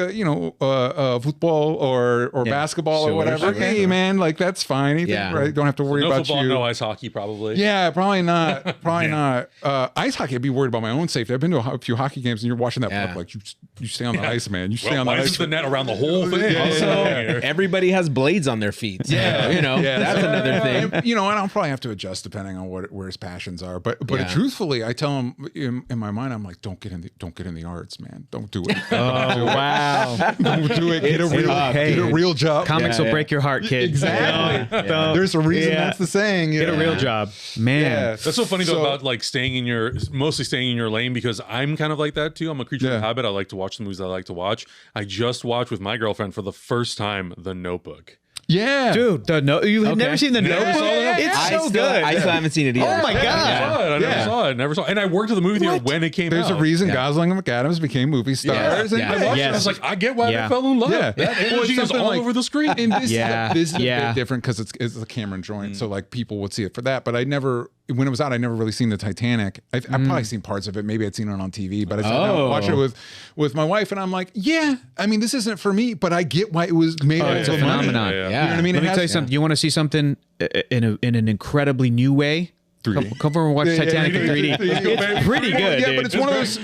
S3: football or basketball or whatever. Hey, man, like that's fine. Anything,
S4: Yeah.
S3: right? Don't have to worry
S1: No
S3: about
S1: football,
S3: you.
S1: no ice hockey, probably.
S3: Yeah, probably not. Probably not. Ice hockey, I'd be worried about my own safety. I've been to a few hockey games, and you're watching that puck, like you stay on the ice, man. You stay on the
S1: Why
S3: ice.
S1: is the net around the whole thing?
S4: Also, everybody has blades on their feet. So, that's another thing.
S3: And, and I'll probably have to adjust depending on where his passions are. But
S4: Yeah.
S3: truthfully, I tell him in my mind, I'm like, don't get in the arts, man. Don't do it.
S2: Wow.
S3: Don't do it. Get a real job.
S2: Comics will break your heart, kid.
S3: Exactly. There's a reason that's the saying.
S2: Get a real job. Man.
S3: Yeah.
S1: That's so funny though about like mostly staying in your lane, because I'm kind of like that too. I'm a creature of habit. I like to watch the movies I like to watch. I just watched with my girlfriend for the first time The Notebook.
S3: Yeah.
S2: Dude, you had never seen the Notebook? It's so good.
S4: I still haven't seen it either.
S2: Oh my God.
S1: I never saw it. And I worked at the movie theater when it came
S3: There's
S1: out.
S3: a reason Gosling and McAdams became movie stars.
S2: Yeah.
S3: And
S1: I watched it. I
S2: Yes.
S1: was like, I get why they fell in love.
S3: Yeah.
S1: That
S3: Well,
S1: energy
S3: it's
S1: is
S3: something
S1: all
S3: like-
S1: over the screen.
S3: And this
S2: Yeah.
S3: is a
S2: Yeah.
S3: bit different because it's a Cameron joint. So like people would see it for that. But when it was out, I never really seen the Titanic. I've probably seen parts of it. Maybe I'd seen it on TV, but I sat down and watched it with my wife, and I'm like, yeah, I mean, this isn't for me, but I get why it was made.
S2: It's a phenomenon.
S1: Yeah.
S3: You know what I mean?
S2: Let me tell you something. You want to see something in an incredibly new way?
S3: 3D.
S2: Come over and watch Titanic in 3D. It's pretty good.
S3: Yeah,
S2: dude.
S3: but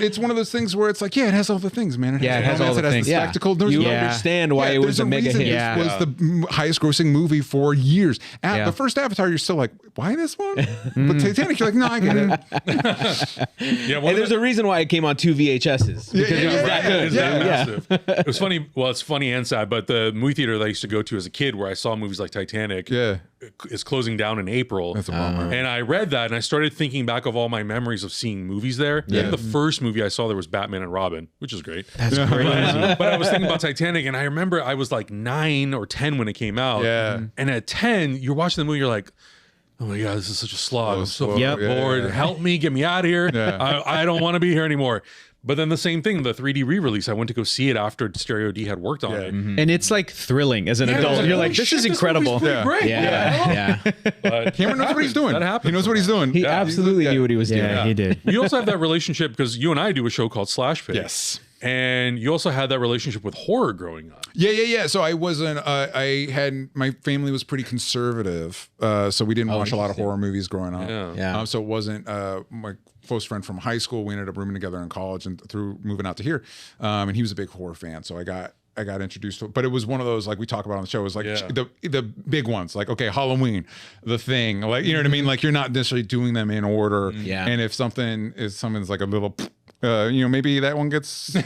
S3: it's one of those things where it's like, yeah, it has all the things, man.
S2: Yeah, it has all the things.
S3: The spectacle. There's
S4: You
S3: no-
S4: understand why it was
S3: there's
S4: a mega
S3: reason
S4: hit.
S3: It was the highest grossing movie for years.
S2: Yeah.
S3: The first Avatar, you're still like, why this one? But Titanic, you're like, no, I get it.
S1: Yeah,
S4: And there's a reason why it came on 2 VHSs. Because it was that good.
S1: It's that massive. It was funny. Well, it's funny and sad, but the movie theater that I used to go to as a kid where I saw movies like Titanic is closing down in April.
S3: That's a bummer.
S1: And I read that and I started thinking back of all my memories of seeing movies there. I think the first movie I saw there was Batman and Robin, which is great.
S2: That's crazy.
S1: But I was thinking about Titanic, and I remember I was like 9 or 10 when it came out.
S3: Yeah.
S1: And at 10, you're watching the movie, you're like, oh my God, this is such a slog. I'm so
S2: Yep.
S1: bored.
S3: Yeah.
S1: Help me, get me out of here.
S3: Yeah.
S1: I don't want to be here anymore. But then the same thing, the 3D re-release, I went to go see it after Stereo D had worked on it.
S2: And it's like thrilling as an
S1: I was
S2: adult.
S1: like,
S2: You're
S1: holy
S2: like, this
S1: shit,
S2: is incredible.
S1: movie's pretty great.
S4: Yeah.
S1: But
S3: Cameron knows what he's doing.
S1: That happens.
S3: He knows what he's doing.
S4: He absolutely knew what he was doing.
S2: Yeah, he did.
S1: We also have that relationship because you and I do a show called Slash Pit.
S3: Yes.
S1: And you also had that relationship with horror growing up.
S3: Yeah. So I wasn't. My family was pretty conservative, so we didn't watch a lot of horror movies growing up.
S4: Yeah.
S3: So it wasn't my close friend from high school. We ended up rooming together in college and through moving out to here, and he was a big horror fan. So I got introduced to it, but it was one of those, like we talk about on the show, it was like the big ones, like, okay, Halloween, The Thing, like, you know what I mean? Like, you're not necessarily doing them in order.
S4: Yeah.
S3: And if someone's like a little, maybe that one gets, maybe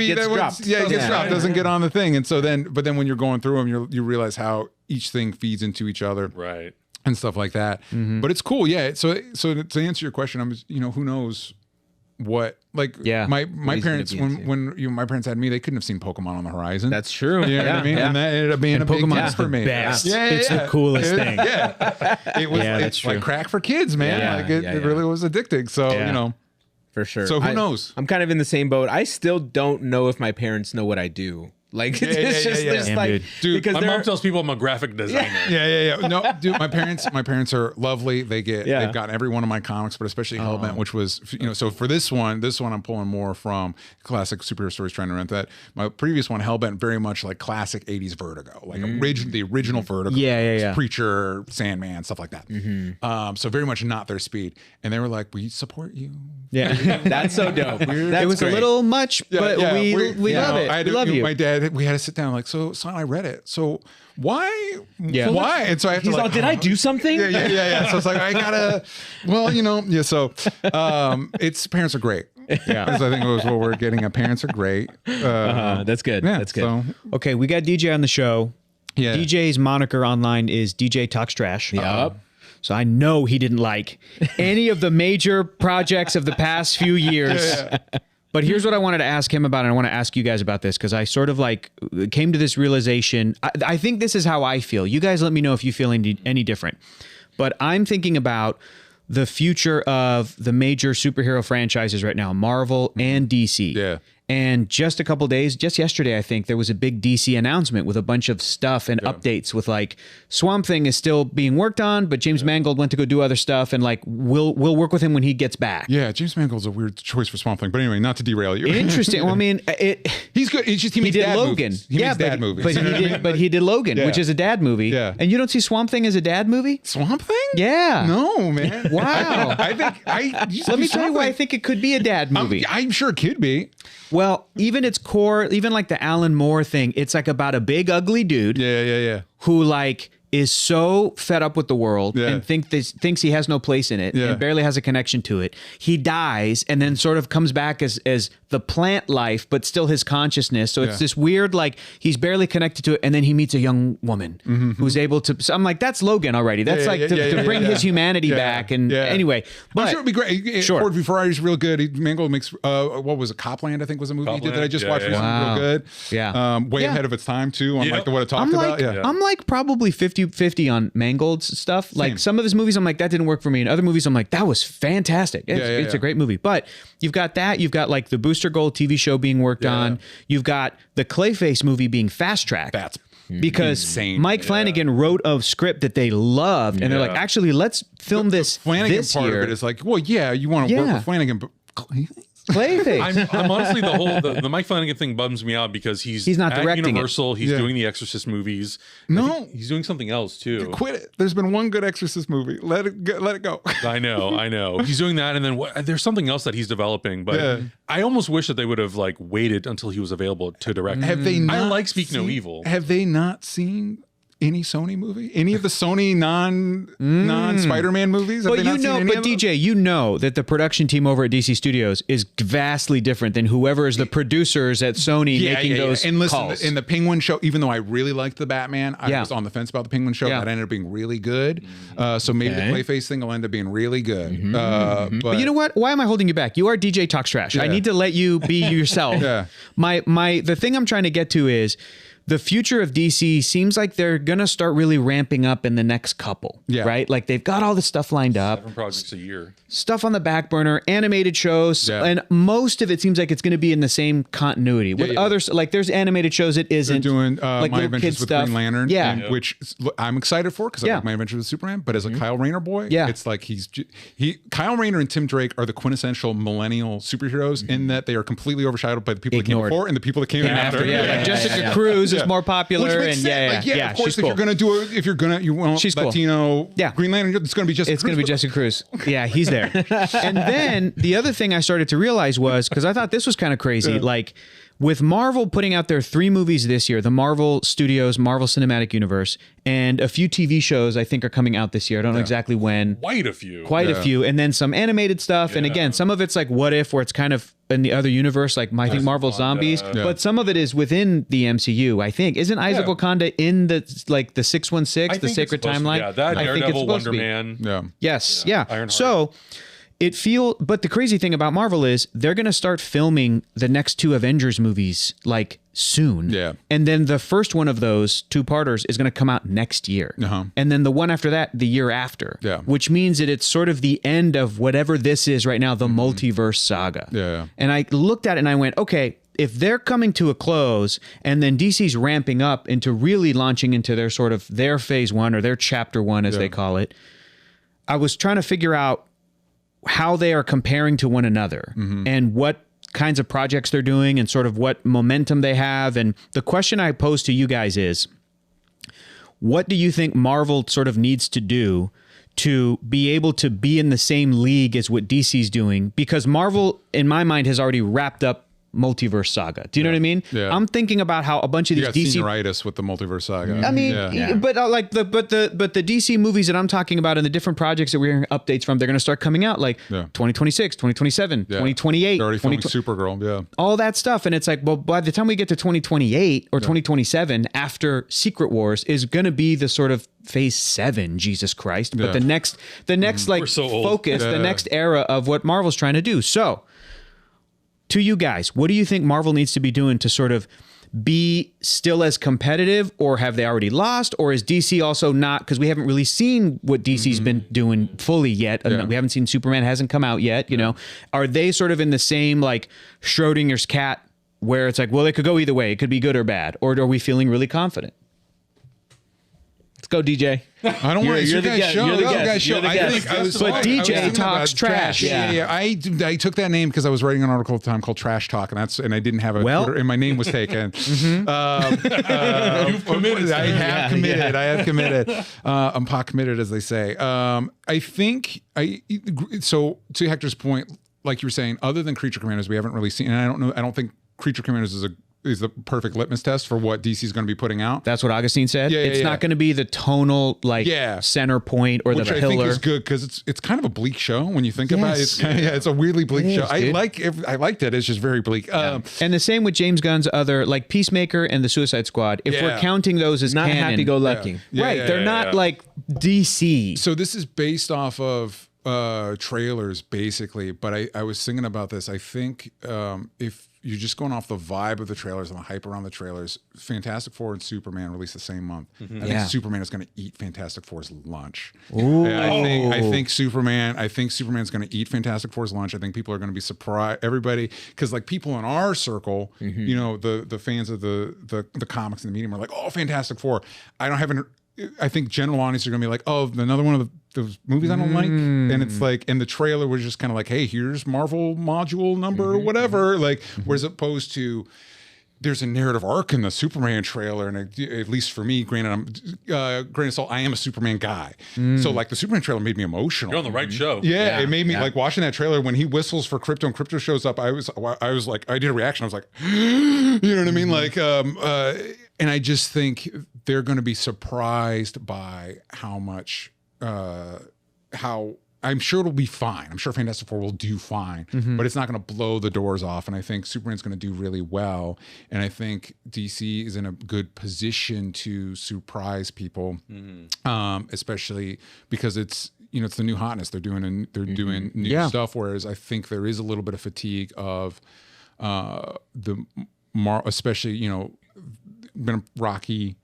S4: Gets
S3: that one,
S4: dropped.
S3: it gets
S4: Yeah.
S3: dropped, doesn't get on the thing. And so but then when you're going through them, you realize how each thing feeds into each other.
S1: Right.
S3: And stuff like that. But it's cool. Yeah. So to answer your question, who knows what, like,
S2: Yeah.
S3: my
S4: he's
S3: parents,
S4: gonna be
S3: when my parents had me, they couldn't have seen Pokemon on the horizon.
S4: That's true.
S3: You know what I mean? And that ended up being a big
S2: Pokemon
S3: hit
S2: is
S3: for
S2: the
S3: me.
S2: best.
S3: Yeah.
S2: It's the coolest thing.
S3: Yeah. It was
S2: Yeah, that's
S3: it's like
S2: true.
S3: crack for kids, man.
S4: Yeah,
S3: Like it,
S4: yeah,
S3: it
S4: yeah.
S3: really was addicting. So,
S2: Yeah.
S4: For sure.
S3: So who knows?
S4: I'm kind of in the same boat. I still don't know if my parents know what I do. Like, it's just
S3: yeah.
S4: this,
S2: Damn,
S4: like,
S3: dude.
S4: because
S1: My
S4: they're
S1: mom tells people I'm a graphic designer.
S3: Yeah. No, dude, my parents are lovely. They've
S4: Yeah.
S3: gotten every one of my comics, but especially Hellbent, which was, so for this one I'm pulling more from classic superhero stories, trying to rent that. My previous one, Hellbent, very much like classic 80s Vertigo, like the original Vertigo.
S2: Yeah.
S3: Preacher, Sandman, stuff like that. So very much not their speed. And they were like, we support you.
S2: Yeah.
S4: that's so dope.
S2: It was a little much, but we love it. We love you.
S3: My dad, we had to sit down like, so son, I read it. So why?
S2: Yeah.
S3: Why? And so I have to
S4: He's
S3: like,
S4: all, did I do something?
S3: Yeah. So it's like, I gotta, so it's parents are great. Yeah. Because I think it was what we're getting at. Parents are great.
S4: That's good.
S3: Yeah,
S4: That's good.
S3: So,
S2: Okay, we got DJ on the show.
S3: yeah.
S2: DJ's moniker online is DJ Talks Trash.
S4: Yup.
S2: So I know he didn't like any of the major projects of the past few years. But here's what I wanted to ask him about, and I want to ask you guys about this, because I sort of like came to this realization. I think this is how I feel. You guys let me know if you feel any different. But I'm thinking about the future of the major superhero franchises right now, Marvel and DC.
S3: Yeah.
S2: And just a couple days, just yesterday, I think there was a big DC announcement with a bunch of stuff and updates with like Swamp Thing is still being worked on, but James Mangold went to go do other stuff, and like we'll work with him when he gets back.
S3: Yeah, James Mangold's a weird choice for Swamp Thing. But anyway, not to derail you.
S2: Interesting. Well, I mean,
S3: He's good. It's just he
S2: he
S3: makes
S2: did
S3: dad
S2: Logan.
S3: movies. He makes dad movies.
S2: But he did Logan,
S3: Yeah.
S2: which is a dad movie.
S3: Yeah.
S2: And you don't see Swamp Thing as a dad movie?
S3: Swamp Thing?
S2: Yeah.
S3: No, man.
S2: Wow.
S3: I think
S2: Let me tell you why I think it could be a dad movie.
S3: I'm sure it could be.
S2: Well, even its core, even like the Alan Moore thing, it's like about a big ugly dude
S3: Yeah.
S2: who like is so fed up with the world and thinks he has no place in it and barely has a connection to it. He dies and then sort of comes back as the plant life, but still his consciousness. So it's this weird, like he's barely connected to it. And then he meets a young woman who's able to, so I'm like, that's Logan already. That's to bring his humanity back. And anyway, but
S3: I'm sure it'd be great. Ford v Ferrari's real good. Mangold makes, what was it? Copland, I think was a movie he did that I just watched recently. Real good.
S2: Yeah.
S3: Way ahead of its time too. On like what it talked about.
S2: I'm like probably 50-50 on Mangold's stuff. Like some of his movies, I'm like, that didn't work for me. And other movies, I'm like, that was fantastic. It's a great movie. But you've got that. You've got like the Booster Gold TV show being worked on. You've got the Clayface movie being fast-tracked.
S3: That's
S2: because
S3: insane.
S2: Mike Flanagan wrote a script that they loved. And they're like, actually, let's film this
S3: Flanagan
S2: this
S3: part
S2: year.
S3: of it is like, well, you want to work with Flanagan, but
S2: Clayface.
S1: I'm honestly the Mike Flanagan thing bums me out because he's
S2: not
S1: at
S2: directing
S1: Universal. He's doing the Exorcist movies.
S3: No,
S1: he's doing something else too.
S3: Quit it. There's been one good Exorcist movie. Let it go.
S1: I know. He's doing that, and then there's something else that he's developing. But I almost wish that they would have like waited until he was available to direct.
S3: Have they?
S1: I like Speak No Evil.
S3: Have they not seen any Sony movie? Any of the Sony non Spider-Man movies?
S2: But DJ, you know that the production team over at DC Studios is vastly different than whoever is the producers at Sony making those
S3: And listen,
S2: calls.
S3: in the Penguin show, even though I really liked the Batman, I was on the fence about the Penguin show. That ended up being really good. So maybe the Clayface thing will end up being really good. But
S2: you know what? Why am I holding you back? You are DJ Talks Trash. I need to let you be yourself. The thing I'm trying to get to is the future of DC seems like they're going to start really ramping up in the next couple, right? Like they've got all the stuff lined up.
S1: 7 projects a year.
S2: Stuff on the back burner, animated shows, and most of it seems like it's going to be in the same continuity. With others, like there's animated shows it isn't.
S3: They're doing
S2: like
S3: My Adventures with Green Lantern, which I'm excited for because I like My Adventures with Superman, but as a Kyle Rayner boy, it's like Kyle Rayner and Tim Drake are the quintessential millennial superheroes in that they are completely overshadowed by the people that came before and the people that came after.
S2: Like Jessica Cruz is more popular,
S3: Which makes
S2: and
S3: sense. Of course, if you're gonna you want
S2: she's
S3: Latino Green Lantern, it's gonna be Jessica Cruz.
S2: It's gonna be Jessica Cruz. Yeah, he's there. And then the other thing I started to realize was, because I thought this was kind of crazy, like with Marvel putting out their 3 movies this year, the Marvel Studios, Marvel Cinematic Universe, and a few TV shows I think are coming out this year. I don't know exactly when.
S1: Quite a few.
S2: A few. And then some animated stuff. And again, some of it's like What If, where it's kind of in the other universe, like I think Marvel Zombies. But some of it is within the MCU, I think. Isn't Isaac Wakanda in the 616, the Sacred Timeline?
S1: Yeah, that Daredevil, Wonder Man.
S2: Yes. So but the crazy thing about Marvel is they're going to start filming the next 2 Avengers movies like soon.
S3: Yeah.
S2: And then the first one of those 2-parters is going to come out next year. And then the one after that, the year after. Which means that it's sort of the end of whatever this is right now, the multiverse saga. And I looked at it and I went, okay, if they're coming to a close and then DC's ramping up into really launching into their sort of their phase 1 or their chapter 1, as they call it, I was trying to figure out how they are comparing to one another and what kinds of projects they're doing and sort of what momentum they have. And the question I pose to you guys is, what do you think Marvel sort of needs to do to be able to be in the same league as what DC's doing? Because Marvel, in my mind, has already wrapped up multiverse saga. Do you know what I mean? I'm thinking about how a bunch of these DC
S3: senioritis with the multiverse saga.
S2: I mean, but the DC movies that I'm talking about and the different projects that we're hearing updates from, they're going to start coming out like 2026, 2027, 2028.
S3: They're already filming Supergirl,
S2: all that stuff. And it's like, well, by the time we get to 2028 or 2027, after Secret Wars is going to be the sort of phase 7, Jesus Christ. But the next like focus, the next era of what Marvel's trying to do. So, to you guys, what do you think Marvel needs to be doing to sort of be still as competitive, or have they already lost, or is DC also not, because we haven't really seen what DC's been doing fully yet. We haven't seen Superman, hasn't come out yet, you know. Are they sort of in the same like Schrodinger's cat where it's like, well, it could go either way, it could be good or bad, or are we feeling really confident? Let's go, DJ.
S3: I don't want to. You're the guest.
S2: You're the guest.
S3: But
S2: DJ talks trash.
S3: Yeah. I took that name because I was writing an article at the time called Trash Talk, and I didn't have a Twitter, and my name was taken.
S1: You've committed.
S3: I have committed. I'm pot committed, as they say. I think so to Hector's point, like you were saying, other than Creature Commandos, we haven't really seen, and I don't think Creature Commandos is a perfect litmus test for what DC is going to be putting out.
S2: That's what Augustine said. It's not going to be the tonal center point or
S3: which
S2: the
S3: I
S2: pillar.
S3: think is good because it's kind of a bleak show when you think about it. It's kind of, it's a weirdly bleak show.
S2: Dude.
S3: I liked it. It's just very bleak.
S2: And the same with James Gunn's other, like Peacemaker and the Suicide Squad. If we're counting those as
S4: not
S2: canon,
S4: happy-go-lucky.
S2: They're not like DC.
S3: So this is based off of trailers basically, but I was thinking about this. I think if you're just going off the vibe of the trailers and the hype around the trailers, Fantastic Four and Superman released the same month. I think Superman is going to eat Fantastic Four's lunch. I think Superman's going to eat Fantastic Four's lunch. I think people are going to be surprised. Everybody, because like people in our circle, you know, the fans of the comics and the medium are like, oh, Fantastic Four. I think general audience are going to be like, oh, another one of those movies I don't like. And it's like, and the trailer was just kind of like, hey, here's Marvel module number whatever. Like, whereas opposed to, there's a narrative arc in the Superman trailer, and at least for me, granted, grain of salt, I am a Superman guy. So like the Superman trailer made me emotional.
S1: You're on the right show.
S3: Yeah, it made me like watching that trailer when he whistles for Crypto and Crypto shows up. I was like, I did a reaction. I was like, you know what I mean? Like, and I just think they're going to be surprised by how much, how I'm sure it'll be fine. I'm sure Fantastic Four will do fine, but it's not going to blow the doors off. And I think Superman's going to do really well. And I think DC is in a good position to surprise people, especially because it's, you know, it's the new hotness. They're doing new stuff. Whereas I think there is a little bit of fatigue of especially, you know, been a rocky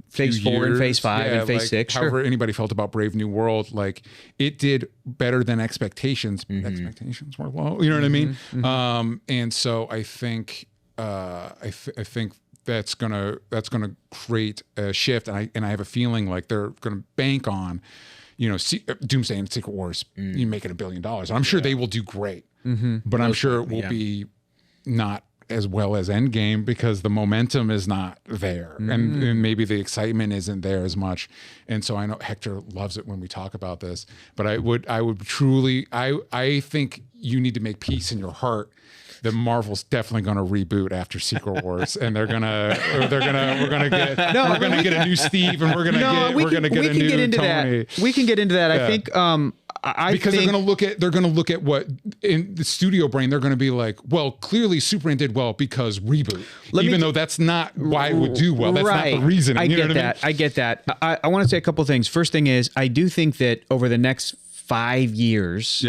S2: phase 4 and phase 5 and phase
S3: like
S2: 6.
S3: However anybody felt about Brave New World, like it did better than expectations. Expectations were low, you know what I mean? And so I think I think that's gonna create a shift, and I have a feeling like they're gonna bank on, you know, Doomsday and Secret Wars, you make it $1 billion. And I'm sure they will do great, but I'm sure it will be not as well as Endgame because the momentum is not there, and maybe the excitement isn't there as much. And so I know Hector loves it when we talk about this, but I would truly, I think you need to make peace in your heart that Marvel's definitely going to reboot after Secret Wars, and we're gonna get a new Steve, and we're gonna get a new Tony.
S2: We can get into that.
S3: Yeah.
S2: I think
S3: because they're going to look at what in the studio brain, they're going to be like, well, clearly Superman did well because reboot, even though that's not why it would do well. That's not the reason.
S2: I get that. I want to say a couple things. First thing is, I do think that over the next 5 years,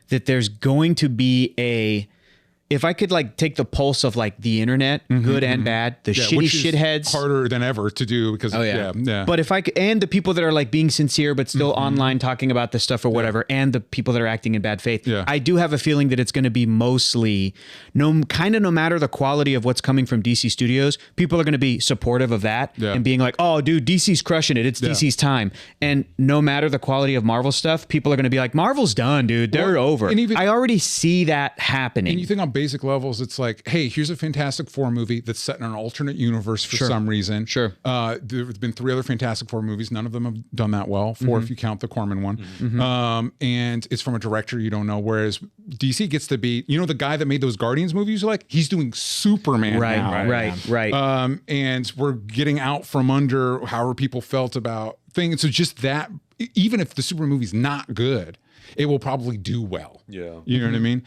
S2: that there's going to be if I could like take the pulse of like the internet, good and bad, the shitty shitheads,
S3: harder than ever to do because
S2: But if I could, and the people that are like being sincere but still online talking about this stuff or whatever, and the people that are acting in bad faith, I do have a feeling that it's going to be mostly no matter the quality of what's coming from DC Studios, people are going to be supportive of that and being like, oh, dude, DC's crushing it. It's DC's time. And no matter the quality of Marvel stuff, people are going to be like, Marvel's done, dude. They're over. And I already see that happening.
S3: And you think on basic levels, it's like, hey, here's a Fantastic Four movie that's set in an alternate universe for some reason. There's been 3 other Fantastic Four movies. None of them have done that well. 4 if you count the Corman one. And it's from a director you don't know. Whereas DC gets to be, you know, the guy that made those Guardians movies, like he's doing Superman now.
S2: Right.
S3: And we're getting out from under however people felt about things. So just that, even if the Superman movie's not good, it will probably do well. Yeah. You know what I mean?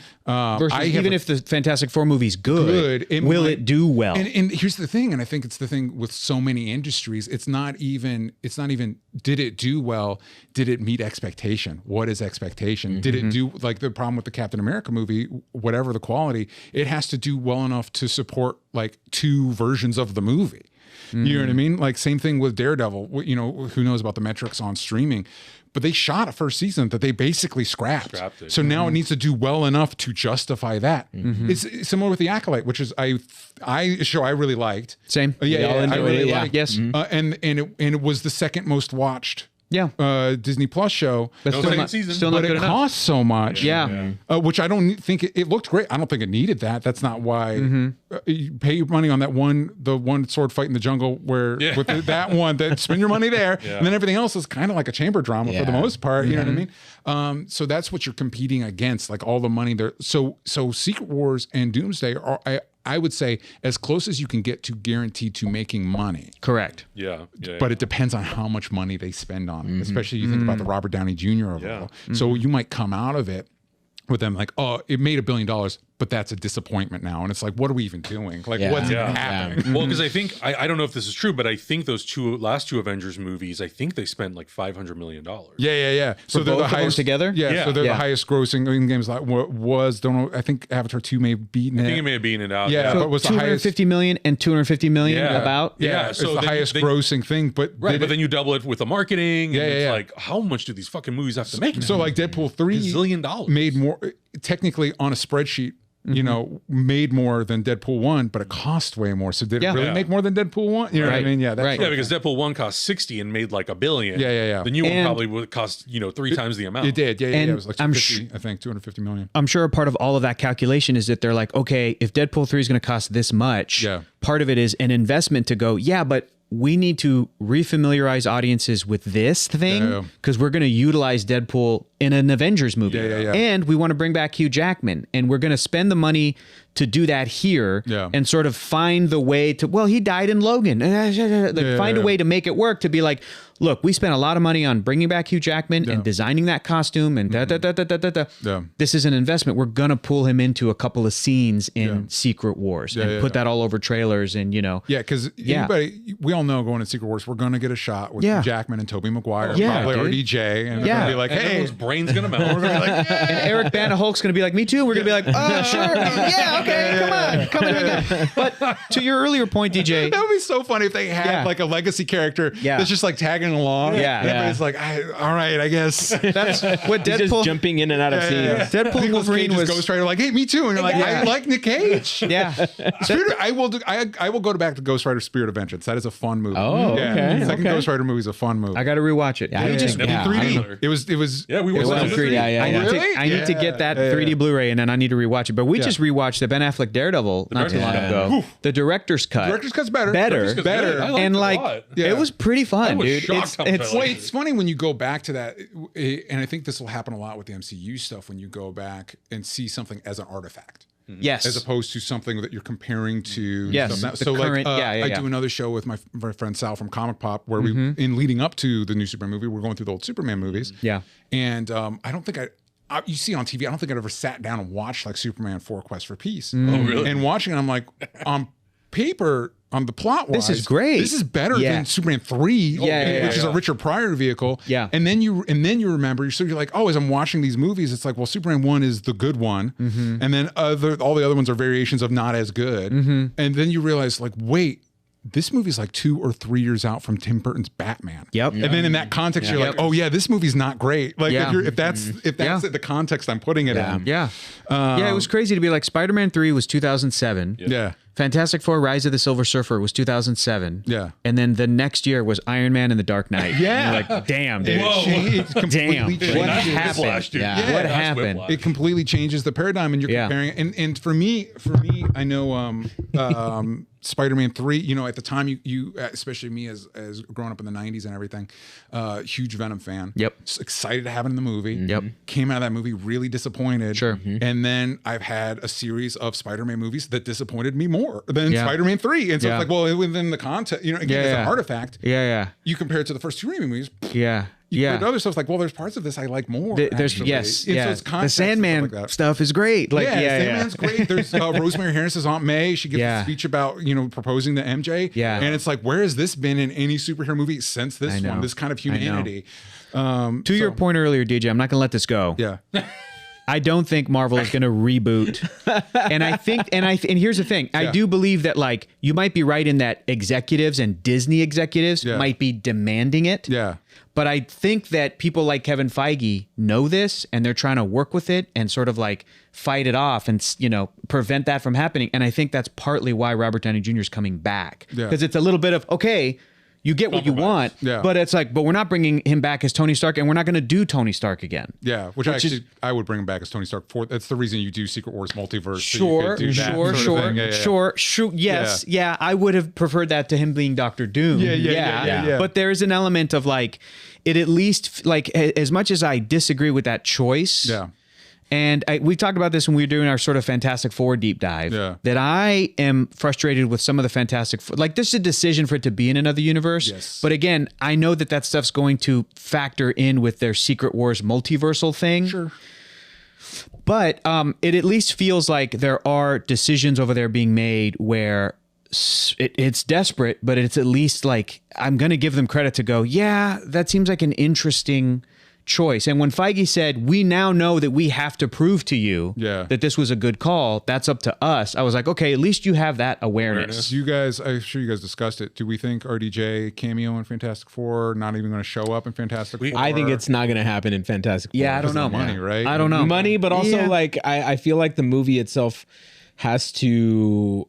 S2: Even if the Fantastic Four movie's good, will it do well?
S3: And here's the thing, and I think it's the thing with so many industries, it's not even did it do well? Did it meet expectation? What is expectation? Did it do, like the problem with the Captain America movie, whatever the quality, it has to do well enough to support like 2 versions of the movie. You know what I mean? Like same thing with Daredevil. You know, who knows about the metrics on streaming? But they shot a first season that they basically scrapped it. So now it needs to do well enough to justify that. It's similar with The Acolyte, which is a show I really liked.
S2: Same.
S3: I really liked.
S2: Yes.
S3: And it was the second most watched Disney Plus show.
S2: But still not good enough.
S3: Costs so much. Which I don't think it looked great. I don't think it needed that. That's not why you pay your money on the one sword fight in the jungle where with that one, that spend your money there. And then everything else is kind of like a chamber drama for the most part. You know what I mean? So that's what you're competing against, like all the money there. So Secret Wars and Doomsday I would say as close as you can get to guaranteed to making money.
S2: Correct.
S1: Yeah.
S3: But it depends on how much money they spend on it, especially you think about the Robert Downey Jr. of it all. So you might come out of it with them like, oh, it made $1 billion, but that's a disappointment now. And it's like, what are we even doing? Like, what's happening?
S1: Well, because I think I don't know if this is true, but I think those last two Avengers movies, I think they spent like $500 million.
S3: Yeah. So they're
S2: both
S3: the
S2: of them
S3: highest
S2: together?
S3: Yeah, so they're the highest grossing in games. Like don't know. I think Avatar 2 may have beaten it.
S1: I think it may have beaten it out.
S3: Yeah,
S2: So
S3: but was the highest.
S2: 250 million and 250 million about.
S3: Yeah, it's
S1: so
S3: the
S1: then
S3: highest grossing thing. But
S1: but then you double it with the marketing. And it's
S3: yeah.
S1: like, how much do these fucking movies have to make?
S3: So like Deadpool 3
S1: $1 gazillion
S3: made more technically on a spreadsheet. You know, made more than Deadpool 1, but it cost way more. So did it really make more than Deadpool 1? You know what I mean? Yeah, that's
S1: Yeah, because Deadpool 1 cost 60 and made like $1 billion.
S3: Yeah.
S1: The new one probably would cost 3 times the amount.
S3: It did. Yeah.
S2: And
S3: It was like
S2: I'm
S3: 250, I think 250 million.
S2: I'm sure a part of all of that calculation is that they're like, okay, if Deadpool 3 is going to cost this much, part of it is an investment to go, but we need to refamiliarize audiences with this thing because we're going to utilize Deadpool in an Avengers movie. And we want to bring back Hugh Jackman, and we're going to spend the money to do that here and sort of find the way to, he died in Logan. Find a way to make it work to be like, look, we spent a lot of money on bringing back Hugh Jackman and designing that costume and This is an investment. We're going to pull him into a couple of scenes in Secret Wars and put that all over trailers and,
S3: Yeah, because we all know going to Secret Wars, we're going to get a shot with Hugh Jackman and Tobey Maguire, probably RDJ, and we're going to be like, hey.
S1: Everyone's brain's going to melt. We're going to be like,
S2: and Eric Bana Hulk's going to be like, me too. We're going to be like, oh, sure. Okay, come on. Hang on. But to your earlier point, DJ.
S3: That would be so funny if they had like a legacy character that's just like tagging along.
S2: Yeah.
S3: Everybody's like, all right, I guess.
S2: That's what
S4: He's
S2: Deadpool.
S4: just jumping in and out of scenes.
S2: Deadpool and Wolverine was
S3: Ghost Rider like, hey, me too. And you're like, I like Nick Cage.
S2: Yeah.
S3: I will go back to Ghost Rider Spirit of Vengeance. That is a fun movie.
S4: Oh, okay.
S3: The second Ghost Rider movie is a fun movie.
S2: I got to rewatch it.
S1: we just
S3: 3D. It was.
S1: Yeah, we
S2: It was
S1: watched
S2: in
S1: it.
S2: 3D.
S4: Yeah.
S2: I need to get that 3D Blu-ray and then I need to rewatch it. But we just rewatched the Ben Affleck Daredevil not too long ago. The director's cut.
S3: Director's cut's better.
S2: Better.
S3: Better.
S1: I liked
S2: And
S1: it a
S2: like
S1: lot.
S2: it was pretty fun,
S1: I was
S2: dude.
S1: shocked how much I liked it.
S3: It's funny when you go back to that, and I think this will happen a lot with the MCU stuff when you go back and see something as an artifact.
S2: Yes.
S3: As opposed to something that you're comparing to.
S2: Yes,
S3: something.
S2: the
S3: So
S2: current-
S3: like,
S2: yeah.
S3: I do another show with my friend Sal from Comic Pop where we, in leading up to the new Superman movie, we're going through the old Superman movies.
S2: Yeah.
S3: And I don't think you see it on TV. I don't think I'd ever sat down and watched like Superman 4 Quest for Peace.
S1: Oh, really?
S3: And watching it, I'm like, on paper, on the plot wise,
S2: This is great.
S3: This is better than Superman 3, which is a Richard Pryor vehicle.
S2: Yeah.
S3: And then you remember, so you're like, oh, as I'm watching these movies, it's like, well, Superman 1 is the good one. And then all the other ones are variations of not as good. And then you realize, like, wait, this movie's like 2 or 3 years out from Tim Burton's Batman.
S2: Yep.
S3: And then in that context, you're like, oh yeah, this movie's not great. Like if that's the context I'm putting it in.
S2: Yeah. It was crazy to be like Spider-Man 3 was 2007.
S3: Yeah.
S2: Fantastic Four: Rise of the Silver Surfer was 2007.
S3: Yeah.
S2: And then the next year was Iron Man and the Dark Knight.
S3: Yeah.
S2: And you're like, damn, dude.
S3: It's completely
S2: Damn.
S3: changed.
S2: What
S1: That's
S2: happened?
S1: Whiplash, dude.
S2: Yeah. What
S1: that's
S2: happened?
S1: Whiplash.
S3: It completely changes the paradigm, and you're comparing it. And for me, I know Spider-Man 3, at the time you especially me as growing up in the 90s and everything, huge Venom fan.
S2: Yep.
S3: Excited to have it in the movie.
S2: Yep.
S3: Came out of that movie really disappointed.
S2: Sure.
S3: And then I've had a series of Spider-Man movies that disappointed me more than
S2: Yeah.
S3: Spider-Man 3. And so
S2: Yeah.
S3: it's like, well, within the context, again, it's an artifact.
S2: Yeah.
S3: You compare it to the first 2 Raimi movies.
S2: Yeah.
S3: But other stuff's like, well, there's parts of this I like more.
S2: There's
S3: actually.
S2: yes,
S3: And so
S2: yeah.
S3: it's
S2: The
S3: context and
S2: Sandman
S3: stuff like that.
S2: stuff is great. Like,
S3: Sandman's great. There's Rosemary Harris's Aunt May. She gives a speech about proposing to MJ.
S2: Yeah.
S3: And it's like, where has this been in any superhero movie since this
S2: I know.
S3: one? This kind of humanity.
S2: To your point earlier, DJ, I'm not going to let this go.
S3: Yeah.
S2: I don't think Marvel is going to reboot. And here's the thing. I do believe that like you might be right in that executives and Disney executives might be demanding it.
S3: Yeah.
S2: But I think that people like Kevin Feige know this and they're trying to work with it and sort of like fight it off and, prevent that from happening. And I think that's partly why Robert Downey Jr. is coming back. Because it's a little bit of, okay, you get what you want, but it's like, but we're not bringing him back as Tony Stark and we're not going to do Tony Stark again.
S3: Yeah, which I would bring him back as Tony Stark. That's the reason you do Secret Wars Multiverse.
S2: Sure. Yes. Yeah. I would have preferred that to him being Doctor Doom.
S3: Yeah.
S2: But there's an element of like, it at least, like, as much as I disagree with that choice.
S3: Yeah.
S2: And we talked about this when we were doing our sort of Fantastic Four deep dive.
S3: Yeah.
S2: That I am frustrated with some of the Fantastic Four. Like, this is a decision for it to be in another universe.
S3: Yes.
S2: But again, I know that stuff's going to factor in with their Secret Wars multiversal thing.
S3: Sure.
S2: But it at least feels like there are decisions over there being made where it's desperate, but it's at least like, I'm going to give them credit to go, yeah, that seems like an interesting choice. And when Feige said, we now know that we have to prove to you that this was a good call, that's up to us, I was like, okay, at least you have that awareness.
S3: You guys, I'm sure you guys discussed it. Do we think RDJ cameo in Fantastic Four not even going to show up in Fantastic Four?
S4: I think it's not going to happen in Fantastic Four.
S2: Yeah, I don't know.
S3: Money, right?
S2: I don't know.
S4: Money, but also
S2: Yeah.
S4: like I feel like the movie itself has to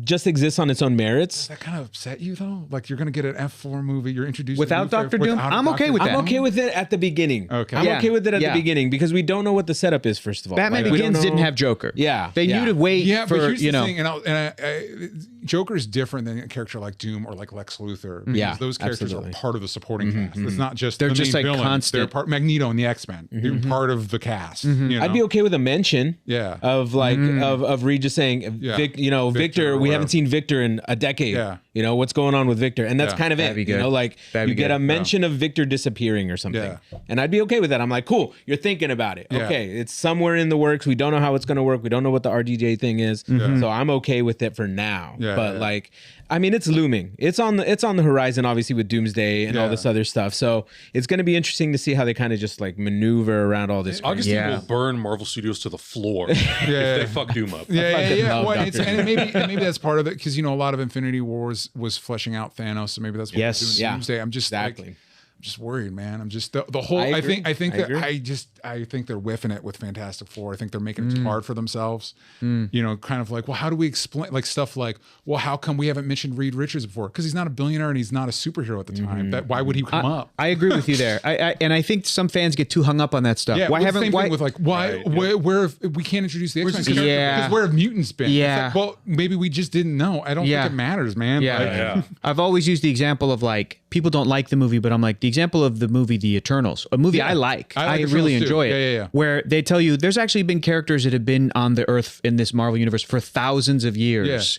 S4: just exist on its own merits.
S3: That kind of upset you though? Like you're going to get an F4 movie, you're introduced
S2: Without
S3: to a new
S2: Dr.
S3: character
S2: Doom?
S3: without
S2: I'm okay
S3: Dr.
S2: with that.
S4: I'm okay with it at the beginning.
S3: Okay.
S4: I'm
S2: Yeah.
S4: okay with it at
S2: Yeah.
S4: the beginning because we don't know what the setup is, first of all.
S2: Batman
S4: Like, we don't
S2: Begins didn't
S4: know-
S2: have Joker.
S4: Yeah.
S2: They knew to wait
S3: Yeah,
S2: for,
S3: but here's
S2: you
S3: the
S2: know.
S3: thing, Joker's different than a character like Doom or like Lex Luthor. Because
S4: Yeah,
S3: those characters
S4: absolutely.
S3: are part of the supporting cast. It's not just
S2: They're
S3: the
S2: just,
S3: main
S2: like,
S3: villain.
S2: constant.
S3: They're part Magneto and the X-Men. They're part of the cast. You know?
S4: I'd be okay with a mention
S3: Yeah.
S4: of like of Reed just saying
S3: Yeah.
S4: Victor,
S3: or
S4: we haven't
S3: whatever.
S4: seen Victor in a decade.
S3: Yeah.
S4: You know, what's going on with Victor? And that's
S3: Yeah.
S4: kind of
S2: That'd
S4: it.
S2: be
S4: You
S2: good.
S4: know, like
S2: That'd
S4: you
S2: be
S4: get
S2: good.
S4: a mention of Victor disappearing or something.
S3: Yeah.
S4: And I'd be okay with that. I'm like, cool, you're thinking about it.
S3: Yeah.
S4: Okay, it's somewhere in the works. We don't know how it's gonna work. We don't know what the RDJ thing is. So I'm okay with it for now.
S3: Yeah,
S4: but
S3: yeah.
S4: like, I mean, it's looming. It's on the horizon, obviously, with Doomsday and all
S3: Yeah.
S4: this other stuff. So it's gonna be interesting to see how they kind of just like maneuver around all this.
S1: Augustine
S2: Yeah.
S1: will burn Marvel Studios to the floor if they fuck Doom up.
S3: Yeah.
S4: love
S3: Well,
S4: Dr.
S3: and maybe that's part of it because a lot of Infinity Wars was fleshing out Thanos, so maybe that's what
S2: Yes.
S3: they're doing in
S4: Yeah.
S3: Doomsday. I'm just
S4: Exactly.
S3: like, I'm just worried, man. I'm just the whole.
S4: I
S3: I
S4: agree.
S3: think
S4: I
S3: that
S4: agree.
S3: I think they're whiffing it with Fantastic Four. I think they're making it too hard for themselves. You know, kind of like, well, how do we explain like stuff like, well, how come we haven't mentioned Reed Richards before? Because he's not a billionaire and he's not a superhero at the time. That why would he come up?
S2: I agree with you there. I think some fans get too hung up on that stuff.
S3: Yeah,
S2: why
S3: well,
S2: haven't
S3: same thing with like where if we can't introduce the X-Men because
S2: Yeah.
S3: where have mutants been? It's
S2: Yeah.
S3: like, well, maybe we just didn't know. I don't
S2: Yeah.
S3: think it matters, man.
S2: Yeah.
S3: Like,
S1: Yeah.
S2: I've always used the example of like people don't like the movie, but I'm like the example of the movie The Eternals, a movie I like.
S3: I like
S2: I
S3: Eternals
S2: really
S3: too.
S2: enjoy it.
S3: Yeah.
S2: Where they tell you there's actually been characters that have been on the Earth in this Marvel universe for thousands of years.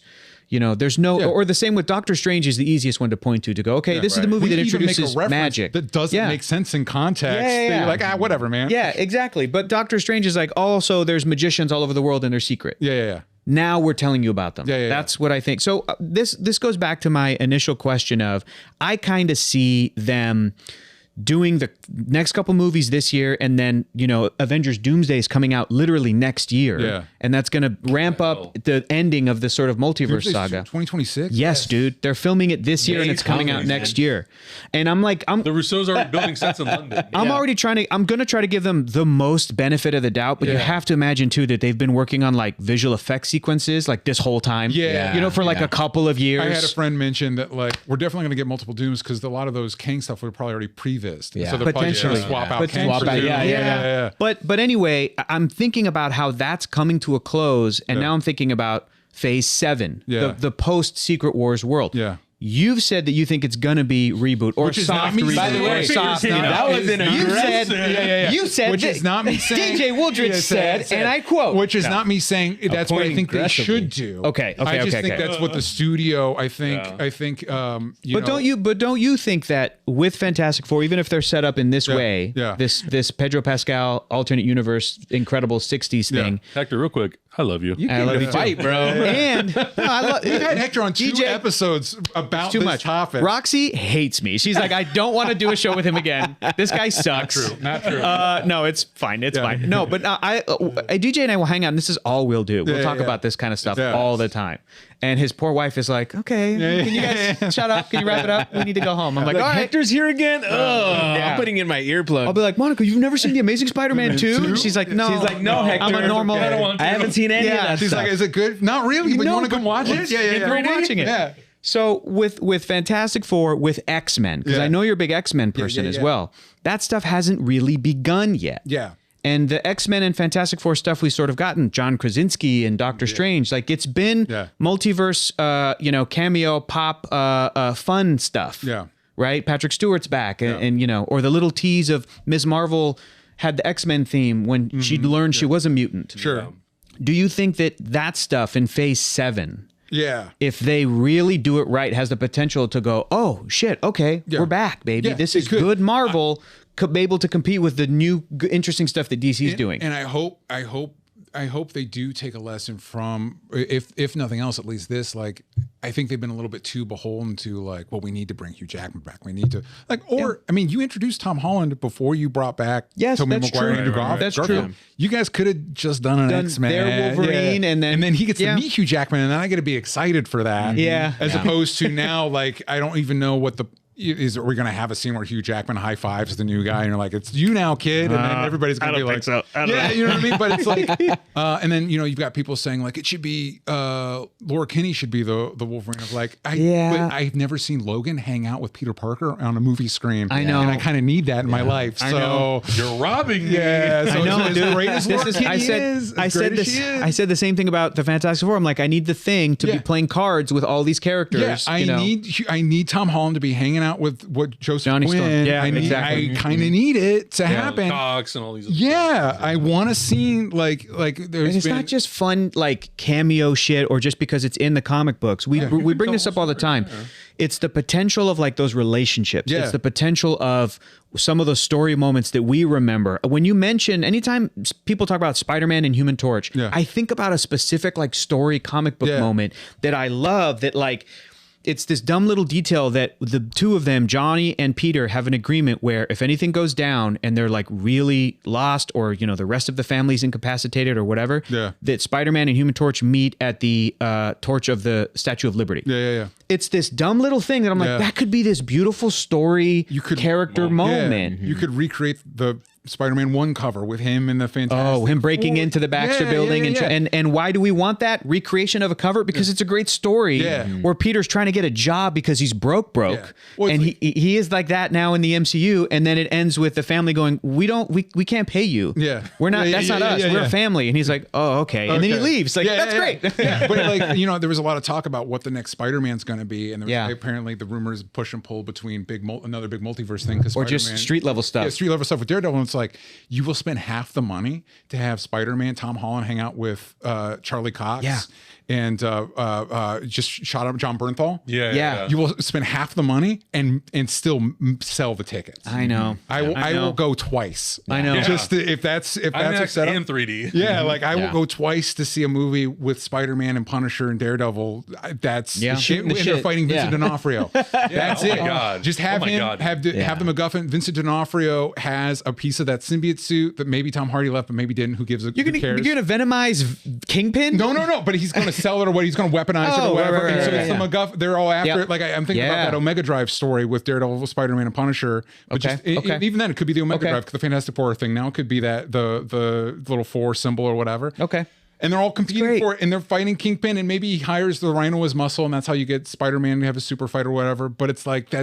S2: You know, there's no, or the same with Doctor Strange is the easiest one to point to go, okay, this is the movie
S3: We
S2: that
S3: even make a
S2: introduces
S3: reference
S2: magic.
S3: that doesn't make sense in context.
S2: Yeah.
S3: You're like, whatever, man.
S2: Yeah, exactly. But Doctor Strange is like, also there's magicians all over the world and they're secret.
S3: Yeah.
S2: Now we're telling you about them.
S3: Yeah.
S2: That's what I think. So this goes back to my initial question of I kind of see them doing the next couple movies this year, and then Avengers Doomsday is coming out literally next year.
S3: Yeah.
S2: And that's going to ramp up the ending of the sort of multiverse saga.
S3: 2026.
S2: Yes, dude. They're filming it this year and it's coming out next year. And I'm like,
S1: The Russos are building sets in London.
S2: I'm already I'm going to try to give them the most benefit of the doubt, but you have to imagine too that they've been working on like visual effects sequences like this whole time.
S3: Yeah.
S2: For like a couple of years.
S3: I had a friend mention that like we're definitely going to get multiple Dooms because a lot of those Kang stuff were probably already pre-vised.
S4: Yeah.
S3: So they're probably just
S2: Potentially.
S3: gonna swap out
S2: But
S3: Kang
S4: swap
S3: for
S4: out,
S3: Doom.
S4: yeah.
S2: But anyway, I'm thinking about how that's coming to a close, and now I'm thinking about Phase 7,
S3: Yeah.
S2: the post Secret Wars world.
S3: Yeah.
S2: You've said that you think it's gonna be reboot or
S3: Which is not
S2: soft
S3: me
S2: reboot.
S3: saying-
S4: By the way,
S2: or soft,
S4: that was an
S2: you
S4: aggressive-
S2: said, you said
S3: Which is not me saying.
S2: DJ Wooldridge said, and I quote,
S3: Which is not me saying that's what I
S4: Appointing
S3: think they
S4: aggressively.
S3: should do.
S2: Okay,
S3: I just think
S2: okay.
S3: that's what the studio. I think.
S2: But don't you think that with Fantastic Four, even if they're set up in this way, this Pedro Pascal alternate universe incredible 60s thing,
S1: Hector, real quick, I love you.
S2: I love you too.
S4: Fight, bro.
S2: And I love
S3: We've had Hector on two
S2: DJ
S3: episodes about
S2: too
S3: this
S2: much.
S3: topic.
S2: Roxy hates me. She's like, I don't want to do a show with him again. This guy sucks.
S1: Not true.
S2: No, it's fine. It's fine. No, but DJ and I will hang out, and this is all we'll do. We'll talk about this kind of stuff all the time. And his poor wife is like, okay, can you guys shut up? Can you wrap it up? We need to go home. I'm like, all right.
S4: Hector's here again. I'm putting in my earplug.
S2: I'll be like, Monica, you've never seen The Amazing Spider-Man 2? She's like, no.
S4: She's like, no, Hector.
S2: I'm a normal.
S1: I don't want to.
S4: I haven't seen any of
S2: Yeah,
S4: that
S3: She's
S4: stuff.
S3: like, is it good? Not really, but you want to come watch it? Yeah.
S2: We're watching it.
S3: Yeah.
S2: So with Fantastic Four, with X-Men, because I know you're a big X-Men person as well, that stuff hasn't really begun yet.
S3: Yeah.
S2: And the X-Men and Fantastic Four stuff we sort of gotten, John Krasinski and Doctor Strange, like it's been multiverse, cameo, pop, fun stuff.
S3: Yeah.
S2: Right? Patrick Stewart's back, and or the little tease of Ms. Marvel had the X-Men theme when she learned she was a mutant.
S3: Sure.
S2: Do you think that stuff in Phase 7,
S3: Yeah.
S2: if they really do it right, has the potential to go, oh shit, okay, we're back, baby.
S3: Yeah,
S2: this
S3: it
S2: is
S3: could.
S2: good Marvel, be able to compete with the new interesting stuff that DC's doing.
S3: And I hope they do take a lesson from, if nothing else, at least this. Like, I think they've been a little bit too beholden to like, well, we need to bring Hugh Jackman back. We need to I mean, you introduced Tom Holland before you brought back Tobey
S2: that's
S3: Maguire
S2: true.
S3: and Andrew
S2: That's
S3: Garfield.
S2: true.
S3: You guys could have just done an X-Men,
S2: their Wolverine, and then
S3: he gets to meet Hugh Jackman, and then I get to be excited for that.
S2: Yeah.
S3: as opposed to now, like, I don't even know what the. Are we going to have a scene where Hugh Jackman high fives the new guy and you're like, it's you now, kid? And then everybody's going to be like,
S2: so.
S3: yeah, you know what I mean? But it's like, and then, you've got people saying like, it should be, Laura Kinney should be the Wolverine of like, but I've never seen Logan hang out with Peter Parker on a movie screen.
S2: I know.
S3: And I kind of need that in my life. So
S1: You're robbing me.
S3: yeah, so
S2: I know,
S3: as
S2: dude.
S3: great as Laura Kinney
S2: I said this. I said the same thing about the Fantastic Four. I'm like, I need the Thing to be playing cards with all these characters.
S3: Yeah, I need Tom Holland to be hanging out with Joseph
S2: Johnny
S3: Quinn.
S2: Storm. Yeah,
S3: I kind of need it to happen.
S1: Cox and all these.
S3: Yeah, I want to see like there's.
S2: And it's not just fun like cameo shit or just because it's in the comic books. We bring this up all the time. It's the potential of like those relationships.
S3: Yeah.
S2: It's the potential of some of those story moments that we remember. When you mention, anytime people talk about Spider-Man and Human Torch, I think about a specific like story comic book moment that I love that like, it's this dumb little detail that the two of them, Johnny and Peter, have an agreement where if anything goes down and they're like really lost or, the rest of the family's incapacitated or whatever, that Spider-Man and Human Torch meet at the torch of the Statue of Liberty.
S3: Yeah.
S2: It's this dumb little thing that I'm like, that could be this beautiful story character moment.
S3: You could recreate the Spider-Man 1 cover with him in the Fantastic.
S2: Oh, him breaking into the Baxter building.
S3: Yeah.
S2: And why do we want that? Recreation of a cover? Because it's a great story where Peter's trying to get a job because he's broke.
S3: Well,
S2: and he is like that now in the MCU. And then it ends with the family going, we can't pay you.
S3: Yeah.
S2: We're not, that's not us. We're a family. And he's like, oh, okay. And then he leaves. Like, that's great.
S3: Yeah. But like, there was a lot of talk about what the next Spider-Man's going to be. And there was apparently the rumors push and pull between another big multiverse thing.
S2: Or just street level stuff.
S3: Yeah, street level stuff with Daredevil. And it's like, you will spend half the money to have Spider-Man, Tom Holland hang out with Charlie Cox and just shot up John Bernthal.
S1: Yeah.
S3: You will spend half the money and still sell the tickets.
S2: I know.
S3: I will go twice.
S2: I know.
S3: Just if that's a setup.
S1: in 3D.
S3: Yeah, like I will go twice to see a movie with Spider-Man and Punisher and Daredevil. That's
S2: Shooting the
S3: and
S2: shit.
S3: they're fighting Vincent D'Onofrio. That's it.
S1: My God.
S3: Just have him have the MacGuffin. Vincent D'Onofrio has a piece of that symbiote suit that maybe Tom Hardy left, but maybe didn't. Who cares?
S2: You're gonna venomize Kingpin?
S3: No. But he's gonna sell it or what? He's gonna weaponize it or whatever.
S2: Right,
S3: and so it's the MacGuffin. They're all after it. Like I'm thinking about that Omega Drive story with Daredevil, Spider-Man, and Punisher. But even then, it could be the Omega Drive, the Fantastic Four thing. Now it could be that the little 4 symbol or whatever.
S2: Okay.
S3: And they're all competing for it, and they're fighting Kingpin, and maybe he hires the Rhino as muscle, and that's how you get Spider-Man to have a super fight or whatever. But it's like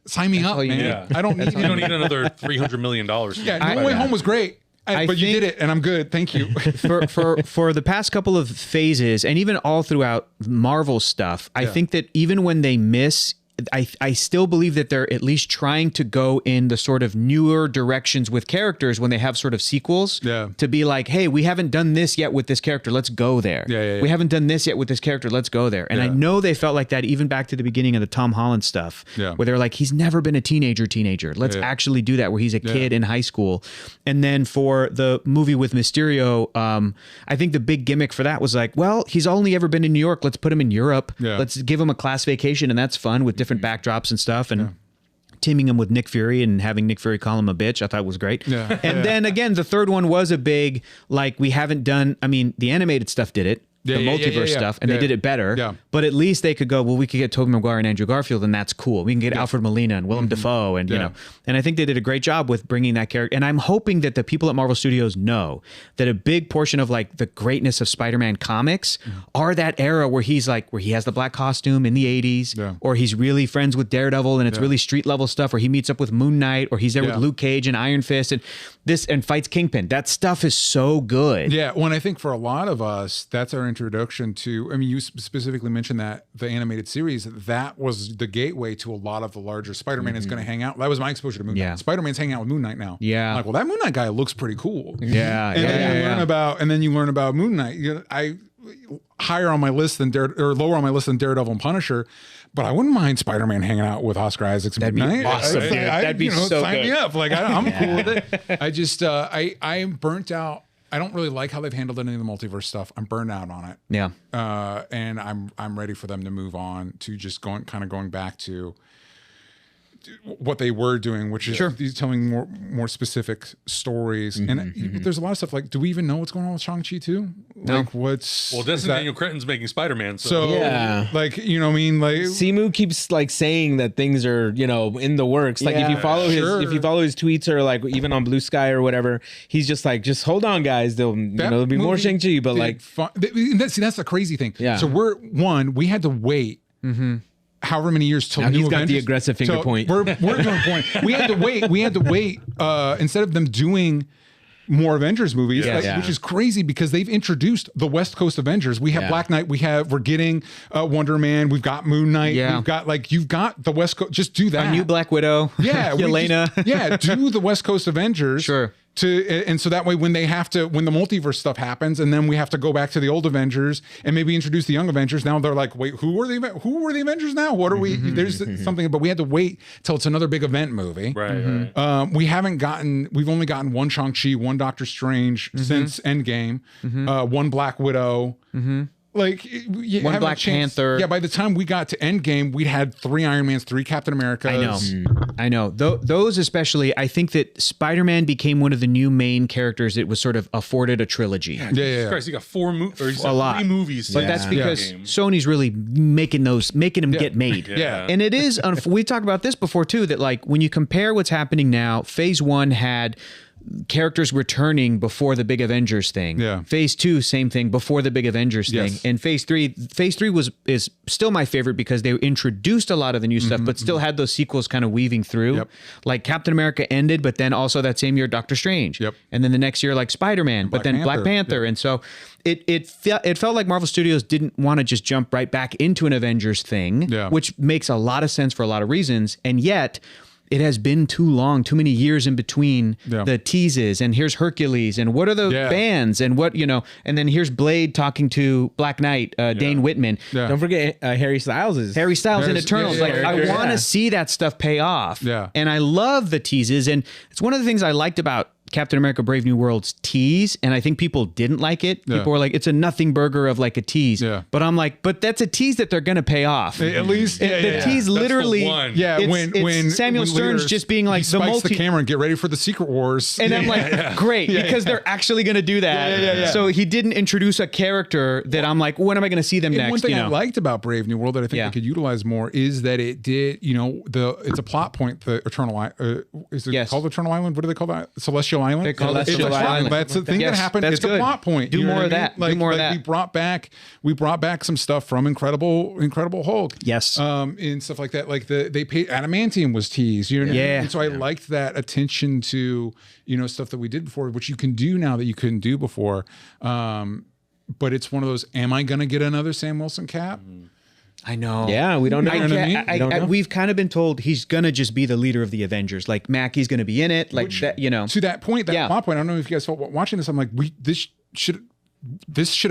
S3: sign me up, man.
S1: Yeah.
S3: I don't need
S1: You don't need another $300 million.
S3: Yeah, No Way Home was great. But you did it, and I'm good. Thank you.
S2: for the past couple of phases, and even all throughout Marvel stuff, I think that even when they miss, I still believe that they're at least trying to go in the sort of newer directions with characters when they have sort of sequels.
S3: Yeah.
S2: To be like, hey, we haven't done this yet with this character. Let's go there.
S3: Yeah.
S2: We haven't done this yet with this character. Let's go there. And I know they felt like that even back to the beginning of the Tom Holland stuff.
S3: Yeah.
S2: Where they're like, he's never been a teenager. Let's actually do that where he's a kid in high school. And then for the movie with Mysterio, I think the big gimmick for that was like, well, he's only ever been in New York. Let's put him in Europe.
S3: Yeah.
S2: Let's give him a class vacation, and that's fun with different backdrops and stuff, and teaming him with Nick Fury and having Nick Fury call him a bitch, I thought was great. And then again, the third one was a big, like, we haven't done, I mean, the animated stuff did it, the multiverse stuff, and they did it better.
S3: Yeah.
S2: But at least they could go, well, we could get Tobey Maguire and Andrew Garfield, and that's cool. We can get Alfred Molina and Willem Dafoe, and you know, and I think they did a great job with bringing that character. And I'm hoping that the people at Marvel Studios know that a big portion of like the greatness of Spider-Man comics are that era where he's like, where he has the black costume in the 80s, or he's really friends with Daredevil, and it's really street level stuff, or he meets up with Moon Knight, or he's there with Luke Cage and Iron Fist, and fights Kingpin. That stuff is so good.
S3: Yeah, when I think for a lot of us, that's our introduction to, I mean, you specifically mentioned that the animated series, that was the gateway to a lot of the larger Spider-Man is going to hang out. That was my exposure to Moon Knight.
S2: Yeah.
S3: Spider-Man's hanging out with Moon Knight now.
S2: Yeah.
S3: I'm like, well, that Moon Knight guy looks pretty cool.
S2: Yeah.
S3: And then you learn about Moon Knight. I higher on my list than lower on my list than Daredevil and Punisher, but I wouldn't mind Spider-Man hanging out with Oscar Isaac's Moon Knight.
S2: Awesome, dude. That'd be so
S3: sign
S2: good.
S3: me up. Like I'm cool with it. I just I'm burnt out. I don't really like how they've handled any of the multiverse stuff. I'm burned out on it.
S2: Yeah.
S3: And I'm ready for them to move on to just going back to what they were doing, which is telling more specific stories. And there's a lot of stuff like, do we even know what's going on with Shang-Chi too?
S2: No.
S3: Like what's
S1: Daniel Cretton's making Spider-Man.
S3: so
S4: Yeah.
S3: like, you know what I mean? Like
S4: Simu keeps like saying that things are, in the works. Like if you follow his tweets or like even on Blue Sky or whatever, he's just like, just hold on, guys. There'll be more Shang-Chi, but like
S3: that's the crazy thing.
S4: Yeah.
S3: So we had to wait however many years till
S4: now
S3: New
S4: he's got
S3: Avengers.
S4: the aggressive finger
S3: So
S4: point.
S3: We're doing point. We had to wait instead of them doing more Avengers movies, which is crazy because they've introduced the West Coast Avengers. We have Black Knight, we're getting Wonder Man, we've got Moon Knight, we've got you've got the West Coast. Just do that.
S2: A new Black Widow.
S3: Yeah,
S2: Yelena.
S3: Do the West Coast Avengers.
S2: Sure.
S3: And so that way when the multiverse stuff happens and then we have to go back to the old Avengers and maybe introduce the young Avengers, now they're like, wait, who were the Avengers now? What are we? There's something, but we had to wait till it's another big event movie.
S1: Right.
S3: We've only gotten one Shang-Chi, one Doctor Strange since Endgame, one Black Widow. Like
S2: One Black Panther.
S3: Yeah, by the time we got to Endgame, we'd had 3 Iron Mans, 3 Captain Americas.
S2: I know. Those especially, I think that Spider-Man became one of the new main characters that was sort of afforded a trilogy.
S3: Yeah.
S1: Christ, he got 4 movies.
S2: A lot.
S1: 3 movies.
S2: But that's because Sony's really making them get made.
S3: Yeah.
S2: And it is, we talked about this before too, that like when you compare what's happening now, Phase 1 had characters returning before the big Avengers thing.
S3: Yeah.
S2: Phase 2, same thing before the big Avengers thing. And Phase 3 is still my favorite because they introduced a lot of the new stuff, but still had those sequels kind of weaving through.
S3: Yep.
S2: Like Captain America ended, but then also that same year Doctor Strange.
S3: Yep.
S2: And then the next year like Spider-Man, but then Black Panther. And so it felt like Marvel Studios didn't want to just jump right back into an Avengers thing, which makes a lot of sense for a lot of reasons. And yet it has been too long, too many years in between the teases, and here's Hercules, and what are the bands, and what, and then here's Blade talking to Black Knight, Dane Whitman.
S4: Don't forget Harry Styles
S2: in Eternals. I want to see that stuff pay off.
S3: Yeah.
S2: And I love the teases, and it's one of the things I liked about Captain America Brave New World's tease, and I think people didn't like it. People were like, it's a nothing burger of like a tease. But I'm like, but that's a tease that they're gonna pay off.
S3: At least
S2: the tease literally. It's Samuel Stearns just being like
S3: the camera and get ready for the Secret Wars.
S2: And I'm like, great, because they're actually gonna do that. So he didn't introduce a character that I'm like, when am I gonna see them next?
S3: One thing I liked about Brave New World that I think they could utilize more is that it did, it's a plot point. The Eternal is it called Eternal Island? What do they call that? Celestial Island.
S2: They call it
S3: Celestial Island. That's the thing that happened. It's a plot point.
S2: Do more of that. Do more of that.
S3: We brought back some stuff from Incredible Hulk.
S2: Yes.
S3: And stuff like that. Like they paid Adamantium was teased. You know what I mean? And so I liked that attention to stuff that we did before, which you can do now that you couldn't do before. But it's one of those. Am I going to get another Sam Wilson cap?
S2: I know.
S4: Yeah, we don't know.
S2: I don't know. We've kind of been told he's gonna just be the leader of the Avengers. Like Mackey's gonna be in it. Like that,
S3: To that point, plot point. I don't know if you guys felt watching this. I'm like, this should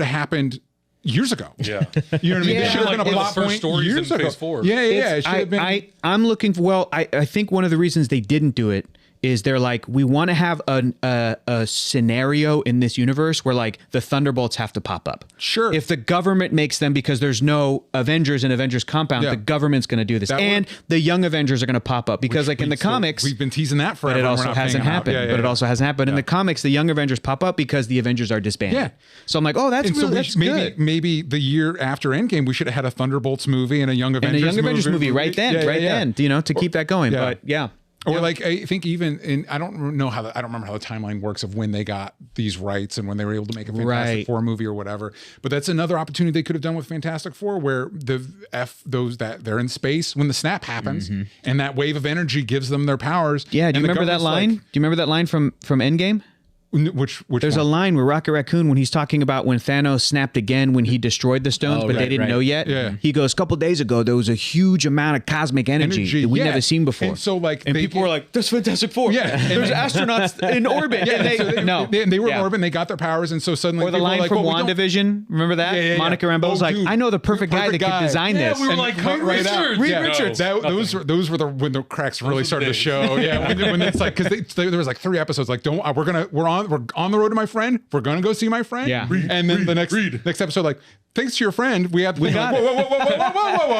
S3: have happened years ago.
S1: Yeah.
S3: You know what I mean?
S2: Yeah.
S3: This should have been a plot point years ago.
S1: Phase 4.
S3: Yeah. It should have been.
S2: I'm looking for. I think one of the reasons they didn't do it is they're like, we want to have a scenario in this universe where like the Thunderbolts have to pop up.
S3: Sure.
S2: If the government makes them, because there's no Avengers in Avengers compound, the government's going to do this. The young Avengers are going to pop up because like in the comics,
S3: we've been teasing that forever.
S2: But it also hasn't happened. But it also hasn't happened. In the comics, the young Avengers pop up because the Avengers are disbanded.
S3: Yeah.
S2: So I'm like, oh, that's good.
S3: Maybe the year after Endgame, we should have had a Thunderbolts movie and a Young Avengers
S2: movie right then, to keep that going. But yeah.
S3: Or like I think even I don't remember how the timeline works of when they got these rights and when they were able to make a Fantastic Four movie or whatever. But that's another opportunity they could have done with Fantastic Four, where those that they're in space when the snap happens and that wave of energy gives them their powers.
S2: Yeah, do you remember that line? Do you remember that line from Endgame?
S3: Which
S2: There's
S3: one?
S2: a line where Rocket Raccoon, when he's talking about when Thanos snapped again when he destroyed the stones, but they didn't know yet.
S3: Yeah.
S2: He goes, a couple days ago, there was a huge amount of cosmic energy that we've never seen before.
S3: And so like,
S2: people were like, "That's Fantastic Four."
S3: Yeah,
S2: there's astronauts in orbit.
S3: Yeah,
S2: and
S3: they were in orbit and they got their powers, and so suddenly
S2: Or the line from WandaVision, remember that?
S3: Yeah.
S2: Monica Rambeau's like,
S3: dude,
S2: I know the perfect guy that could design this.
S1: we were like,
S3: cut
S1: Reed Richards.
S3: Yeah,
S2: Richards.
S3: Those were when the cracks really started to show. Yeah, when it's like, because there was like 3 episodes. Like, we're on the road to my friend. We're gonna go see my friend.
S2: Yeah.
S3: And then the next episode, like, thanks to your friend, we have to
S2: got
S3: like,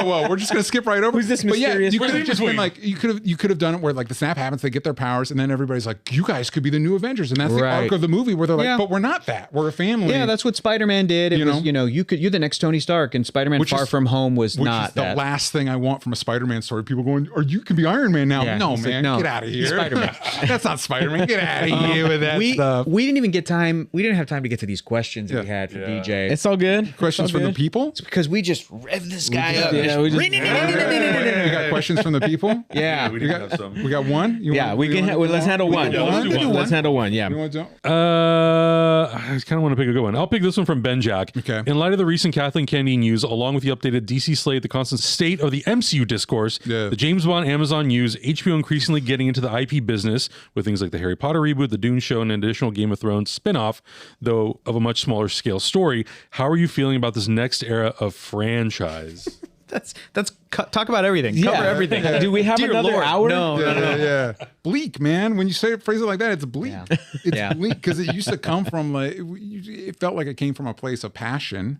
S3: whoa. We're just gonna skip right over.
S4: Who's this mysterious
S3: you could have
S1: person?
S3: just been like, you could have done it where like the snap happens, they get their powers, and then everybody's like, you guys could be the new Avengers, and that's the arc of the movie where they're like, but we're not that. We're a family.
S2: Yeah, that's what Spider-Man did. It was, you're the next Tony Stark, and Spider-Man Far From Home was not
S3: the last thing I want from a Spider-Man story. People going, or you can be Iron Man now.
S2: Yeah,
S3: No,
S2: he's like,
S3: man,
S2: no,
S3: get out of here.
S2: Spider-Man.
S3: That's not Spider-Man. Get out of here with that stuff.
S2: We didn't even get time. We didn't have time to get to these questions that we had for DJ.
S4: It's all good.
S3: Questions from the people?
S2: It's because we just rev this guy up.
S4: Yeah, we
S3: got questions from the people?
S2: Yeah.
S1: We did have some.
S3: We got one?
S4: Let's handle one. Let's handle one. Yeah.
S1: I kind of want to pick a good one. I'll pick this one from Ben Jack.
S3: Okay.
S1: In light of the recent Kathleen Kennedy news, along with the updated DC slate, the constant state of the MCU discourse, the James Bond Amazon news, HBO increasingly getting into the IP business with things like the Harry Potter reboot, the Dune show, and an additional Game of Thrones spinoff, though of a much smaller scale story. How are you feeling about this next era of franchise?
S2: That's talk about everything. Cover everything.
S4: Do we have
S2: Dear
S4: another
S2: Lord,
S4: hour?
S2: No.
S3: Yeah. Bleak, man. When you phrase it like that, it's bleak.
S2: Yeah.
S3: It's bleak because it used to come from like, it felt like it came from a place of passion,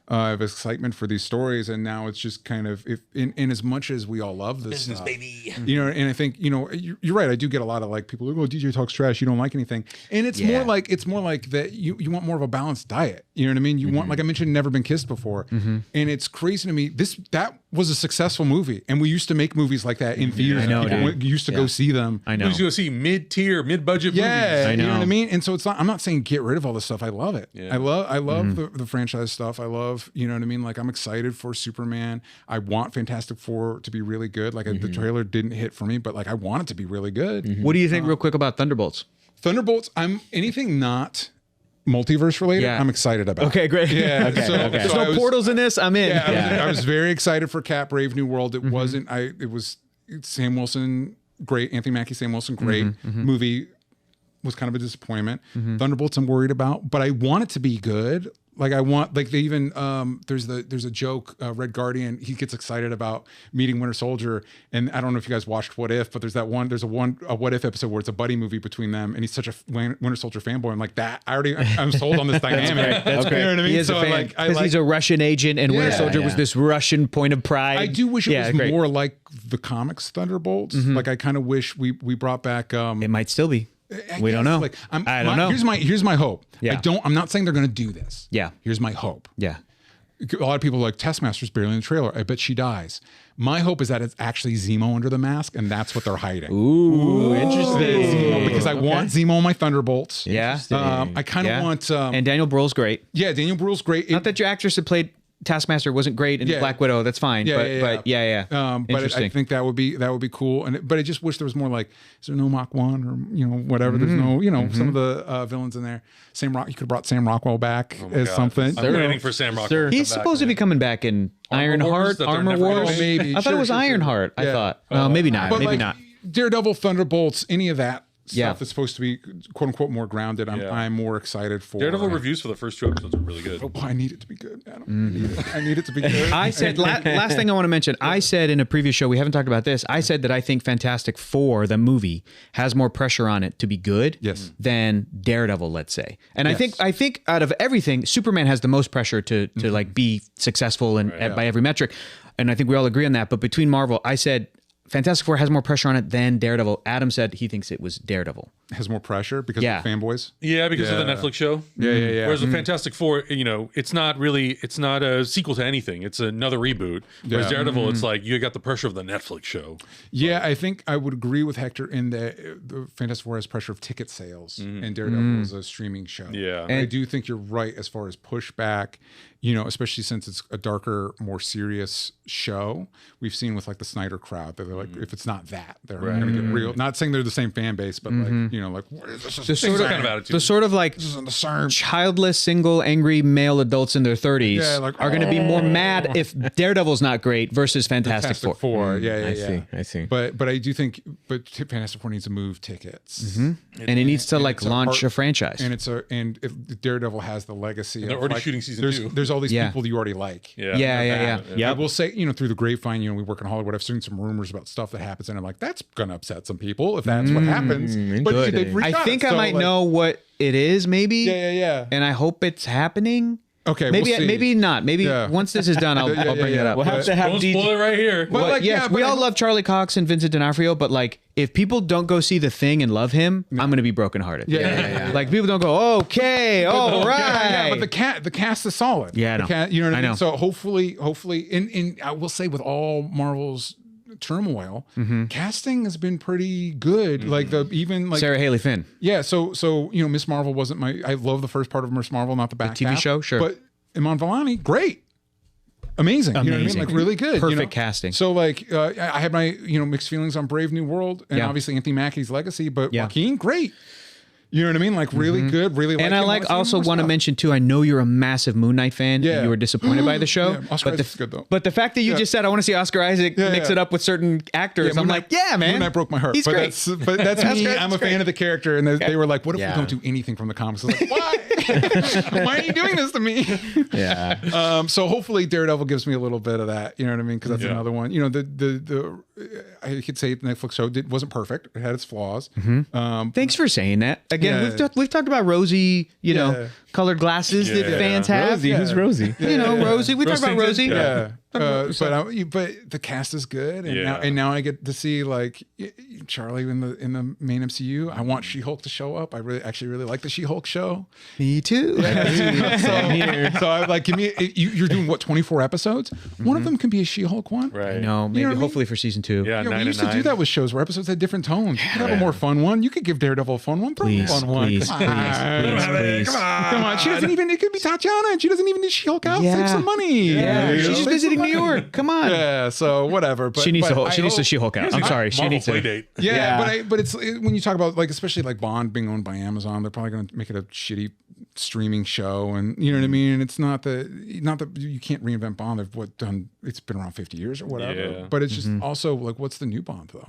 S3: of excitement for these stories, and now it's just kind of, in as much as we all love this
S1: Business,
S3: stuff,
S1: baby.
S3: And I think you're right. I do get a lot of like people who go, DJ talks trash. You don't like anything, and it's more like that. You want more of a balanced diet. You know what I mean? You want, like I mentioned, Never Been Kissed before, and it's crazy to me. That was a successful movie, and we used to make movies like that in theaters.
S2: I know,
S3: People used to go see them.
S2: I know.
S1: We used to go see mid-tier, mid-budget movies.
S3: Yeah,
S2: I know.
S3: you know what I mean. And so it's not. I'm not saying get rid of all this stuff. I love it.
S1: Yeah.
S3: I love the franchise stuff. I love, you know what I mean. Like, I'm excited for Superman. I want Fantastic Four to be really good. Like the trailer didn't hit for me, but like I want it to be really good.
S2: What do you think, real quick, about Thunderbolts?
S3: Thunderbolts. I'm anything not multiverse related.
S2: Yeah.
S3: I'm excited about.
S2: Okay, great.
S3: Yeah.
S2: Okay.
S3: So
S2: There's
S3: I
S2: no
S3: was-
S2: portals in this. I'm in.
S3: Yeah, I was very excited for Cap Brave New World. It wasn't. It was Sam Wilson, great. Anthony Mackie, Sam Wilson, great. Movie was kind of a disappointment. Thunderbolts, I'm worried about, but I want it to be good. Like I want, like they even there's a joke. Red Guardian, he gets excited about meeting Winter Soldier, and I don't know if you guys watched What If, but there's a What If episode where it's a buddy movie between them, and he's such a Winter Soldier fanboy. I'm like that. I'm sold on this dynamic.
S2: That's great.
S3: You know what I mean?
S2: He is
S3: So
S2: a fan
S3: I
S2: because he's a Russian agent, and Winter Soldier was this Russian point of pride.
S3: I do wish it was
S2: great.
S3: more like the comics Thunderbolts. Like I kind of wish we brought back.
S2: It might still be. We don't know.
S3: Like,
S2: I don't know.
S3: Here's my hope.
S2: Yeah.
S3: I'm not saying they're going to do this.
S2: Yeah.
S3: Here's my hope.
S2: Yeah.
S3: A lot of people are like, Taskmaster's barely in the trailer. I bet she dies. My hope is that it's actually Zemo under the mask, and that's what they're hiding.
S4: Ooh, interesting.
S3: Zemo, because I want Zemo in my Thunderbolts.
S2: Yeah.
S3: I kind of want.
S2: And Daniel Bruhl's great.
S3: Yeah, Daniel Bruhl's great.
S2: Not that your actress that played Taskmaster wasn't great in Black Widow. That's fine. But yeah.
S3: But I think that would be cool. But I just wish there was more like, is there no Mach 1 or whatever? There's no some of the villains in there. You could have brought Sam Rockwell back as something.
S1: I'm waiting for Sam Rockwell.
S2: He's supposed to be coming back in Ironheart, Armor Wars.
S3: Maybe.
S2: I thought it was Ironheart. I thought. No, maybe not.
S3: But
S2: Maybe
S3: like,
S2: not.
S3: Daredevil, Thunderbolts, any of that
S2: Yeah.
S3: stuff that's supposed to be quote unquote more grounded. I'm more excited for.
S1: Daredevil reviews for the first 2 episodes are really good.
S3: Oh, I need it to be good, Adam. I need it to be good.
S2: I said last thing I want to mention. I said in a previous show, we haven't talked about this. I said that I think Fantastic Four, the movie, has more pressure on it to be good than Daredevil, let's say. And I think out of everything, Superman has the most pressure to like be successful and by every metric. And I think we all agree on that. But between Marvel, I said Fantastic Four has more pressure on it than Daredevil. Adam said he thinks it was Daredevil.
S3: Has more pressure because of the fanboys.
S1: Yeah, because of the Netflix show.
S3: Yeah.
S1: Whereas the Fantastic Four, it's not a sequel to anything. It's another reboot. Whereas Daredevil, it's like you got the pressure of the Netflix show.
S3: Yeah, I think I would agree with Hector in that the Fantastic Four has pressure of ticket sales, and Daredevil is a streaming show.
S1: Yeah.
S3: And I do think you're right as far as pushback. Especially since it's a darker, more serious show. We've seen with like the Snyder crowd that they're like, if it's not that, they're going to get real. Not saying they're the same fan base, but like like what is this?
S2: The sort of
S1: kind of attitude.
S2: The sort of like
S3: This isn't the same.
S2: childless, single, angry male adults in their 30s
S3: Yeah, like,
S2: are going to be more mad if Daredevil's not great versus Fantastic Four.
S3: Yeah.
S4: I see.
S3: But I do think Fantastic Four needs to move tickets.
S2: And it needs to like launch a franchise.
S3: And Daredevil has the legacy.
S1: they're
S3: of,
S1: already
S3: like,
S1: shooting season
S3: there's,
S1: 2.
S3: There's all these
S2: Yeah.
S3: people that you already like.
S2: Yeah.
S3: I will say, through the grapevine, we work in Hollywood. I've seen some rumors about stuff that happens, and I'm like, that's gonna upset some people if that's what happens. But
S4: good.
S3: they've
S2: I
S3: reshot
S2: think
S3: it,
S2: I
S3: so,
S2: might
S3: like,
S2: know what it is, maybe.
S3: Yeah.
S2: And I hope it's happening.
S3: Okay,
S2: Maybe
S3: we'll see.
S2: maybe not. Maybe
S3: Yeah.
S2: once this is done, I'll bring it up.
S4: We'll have to have
S1: Don't spoil it right here.
S3: But
S2: Well,
S3: like,
S2: yes,
S3: yeah,
S2: we
S3: but
S2: all love Charlie Cox and Vincent D'Onofrio, but like, if people don't go see The Thing and love him, I'm gonna be brokenhearted.
S3: Yeah.
S2: Like people don't go, okay, all right.
S3: Yeah, but the cast is solid.
S2: Yeah, I know.
S3: The cast, you know what I
S2: I
S3: mean?
S2: know.
S3: So hopefully, and I will say with all Marvel's turmoil, casting has been pretty good. Like even like
S2: Sarah Haley Finn.
S3: yeah. So Miss Marvel wasn't I love the first part of Miss Marvel, not the back
S2: TV
S3: half,
S2: show, sure.
S3: But Iman Vellani, great. Amazing. You know what I mean?
S2: Amazing.
S3: Like really good.
S2: Perfect casting.
S3: So like I had my mixed feelings on Brave New World and
S2: Yeah.
S3: obviously Anthony Mackie's legacy, but
S2: Yeah.
S3: Joaquin, great. You know what I mean? Like really good, really like
S2: And I
S3: him.
S2: like
S3: Wanna see
S2: also
S3: more
S2: want to
S3: stuff.
S2: mention too, I know you're a massive Moon Knight fan.
S3: Yeah.
S2: And you were disappointed by the show.
S3: Yeah, Oscar
S2: but
S3: Isaac's good, though.
S2: But the fact that you just said I want to see Oscar Isaac mix
S3: yeah.
S2: it up with certain actors, I'm
S3: Moon
S2: like,
S3: Knight-
S2: yeah, man.
S3: Moon Knight broke my heart.
S2: He's
S3: but
S2: great.
S3: That's me.
S2: great.
S3: I'm a
S2: That's
S3: fan
S2: great.
S3: of the character, and they were like, "What if
S4: Yeah.
S3: we don't do anything from the comics?" I was like, "Why? Why are you doing this to me?"
S4: Yeah.
S3: So hopefully Daredevil gives me a little bit of that. You know what I mean? Because that's
S1: Yeah.
S3: another one. The I could say the Netflix show wasn't perfect. It had its flaws.
S2: Thanks for saying that. Again,
S3: Yeah.
S2: we've talked about rosy,
S3: Yeah.
S2: colored glasses that
S1: Yeah.
S2: fans have.
S4: Rosie, who's Rosie?
S2: Rosie. We talked about
S1: Rose
S2: Rosie.
S1: tinted?
S3: Yeah. But the cast is good, and now I get to see like Charlie in the main MCU. I want She-Hulk to show up. I actually really like the She-Hulk show.
S2: Me too.
S3: So I like give me you're doing what 24 episodes. One of them can be a She-Hulk one.
S1: Right.
S2: No, maybe
S3: know what I mean?
S2: hopefully for season 2.
S1: Yeah,
S3: You know,
S1: 9
S3: we used
S1: and
S3: to do
S1: 9.
S3: that with shows where episodes had different tones. You could have a more fun one. You could give Daredevil a fun one. Throw a
S2: Please,
S3: fun one.
S2: please,
S3: Come
S2: please,
S3: on.
S2: please.
S3: Come on. She doesn't even. It could be Tatiana, and she doesn't even need She-Hulk out.
S2: Yeah.
S3: Save some money.
S2: Yeah,
S3: You know,
S2: she's just
S3: save
S2: visiting
S3: some
S2: New
S3: money.
S2: York. Come on.
S3: Yeah. So whatever. But
S2: She needs
S3: but
S2: to. She needs to She-Hulk out. I'm sorry. She
S1: Marvel
S2: needs to.
S1: Playdate.
S3: Yeah, but it's when you talk about like especially like Bond being owned by Amazon, they're probably going to make it a shitty streaming show, and you know what I mean. And it's not that you can't reinvent Bond. They've done. It's been around 50 years or whatever.
S1: Yeah.
S3: But it's just also like, what's the new Bond though?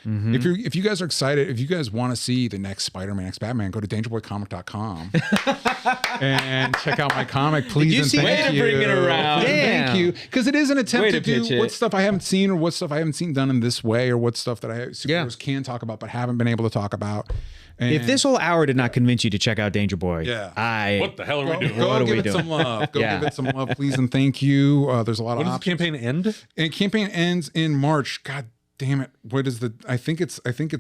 S3: If you guys are excited, if you guys want to see the next Spider-Man, next Batman, go to dangerboycomic.com and check out my comic, please.
S2: you
S3: And
S2: see-
S3: thank
S4: Way to
S3: you.
S4: bring it around.
S3: Please and
S2: Damn.
S3: Thank you, because it is an attempt
S4: Way
S3: to
S4: to pitch
S3: do
S4: it.
S3: what stuff I haven't seen or what stuff I haven't seen done in this way or what stuff that superheroes can talk about but haven't been able to talk about. And
S2: If this whole hour did not convince you to check out Danger Boy,
S1: What the hell are we doing?
S2: What
S3: go
S2: are
S3: give
S2: we
S3: it
S2: doing?
S3: some love. Go
S2: Yeah.
S3: give it some love, please and thank you. There's a lot
S1: When
S3: of
S1: does the
S3: options.
S1: campaign end?
S3: And campaign ends in March. God damn it. What is I think it's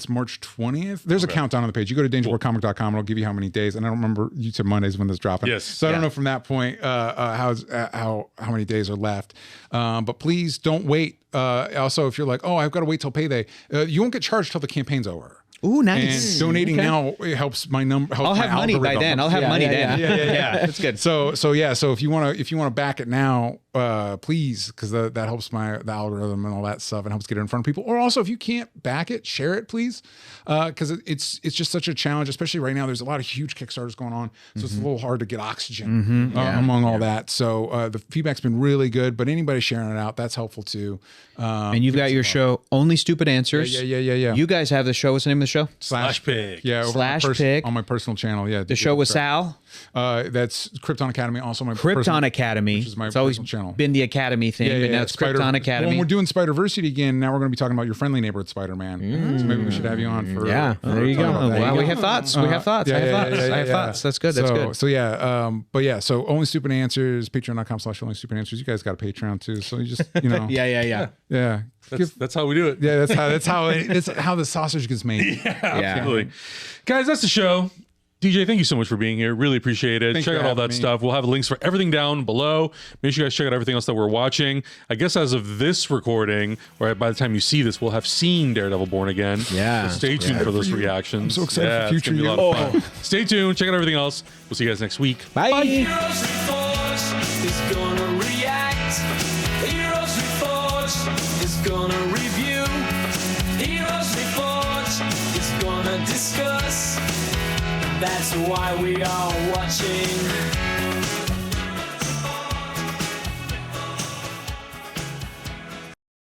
S3: March 20th. There's a countdown on the page. You go to dangerboycomic.com and it'll give you how many days. And I don't remember, you said Mondays when this dropping.
S1: Yes.
S3: So I don't know from that point how many days are left. But please don't wait. Also, if you're like, oh, I've got to wait till payday, you won't get charged till the campaign's over.
S2: Ooh,
S3: And
S2: nice.
S3: donating now it helps my number.
S2: I'll have money by then. I'll have money then.
S3: Yeah.
S2: That's good.
S3: So if you want to back it now, please, because that helps the algorithm and all that stuff and helps get it in front of people. Or also, if you can't back it, share it, please, because it's just such a challenge, especially right now. There's a lot of huge Kickstarters going on, so it's a little hard to get oxygen among all that. So the feedback's been really good, but anybody sharing it out, that's helpful too.
S2: And you've got your show, Only Stupid Answers.
S3: Yeah.
S2: You guys have the show. What's the name of the show?
S1: Slash Pig.
S3: Yeah, over
S2: Slash
S3: my
S2: Pig.
S3: on my personal channel. Yeah,
S2: The show with Sal.
S3: That's Krypton Academy. Also my
S2: Krypton
S3: personal-
S2: Academy.
S3: which is my
S2: It's always
S3: personal channel.
S2: been the Academy thing, but now it's Krypton Academy.
S3: When we're doing Spider-Versity again, now we're going to be talking about your friendly neighborhood Spider-Man. So maybe we should have you on for.
S4: Yeah,
S3: for
S4: there you
S3: talking
S4: go.
S3: about that.
S2: Wow, we have thoughts. We have thoughts. I have thoughts. That's good. That's good.
S3: So yeah, but yeah, so Only Stupid Answers, patreon.com/Only Stupid Answers. You guys got a Patreon too, so you just
S4: Yeah.
S1: That's how we do it.
S3: Yeah, that's how the sausage gets made.
S1: Absolutely. Guys, that's the show. DJ, thank you so much for being here. Really appreciate it.
S3: Thanks
S1: check
S3: for
S1: out all that
S3: having me.
S1: stuff. We'll have links for everything down below. Make sure you guys check out everything else that we're watching. I guess as of this recording, or by the time you see this, we'll have seen Daredevil Born Again.
S4: Yeah.
S1: So stay tuned for those reactions.
S3: I'm so excited for
S1: it's
S3: future
S1: gonna be a lot of fun. Stay tuned. Check out everything else. We'll see you guys next week.
S4: Bye.
S5: Heroes Reforged is gonna react. Heroes Reforged is gonna review. Heroes Reforged Reforged is gonna discuss. That's why we are watching.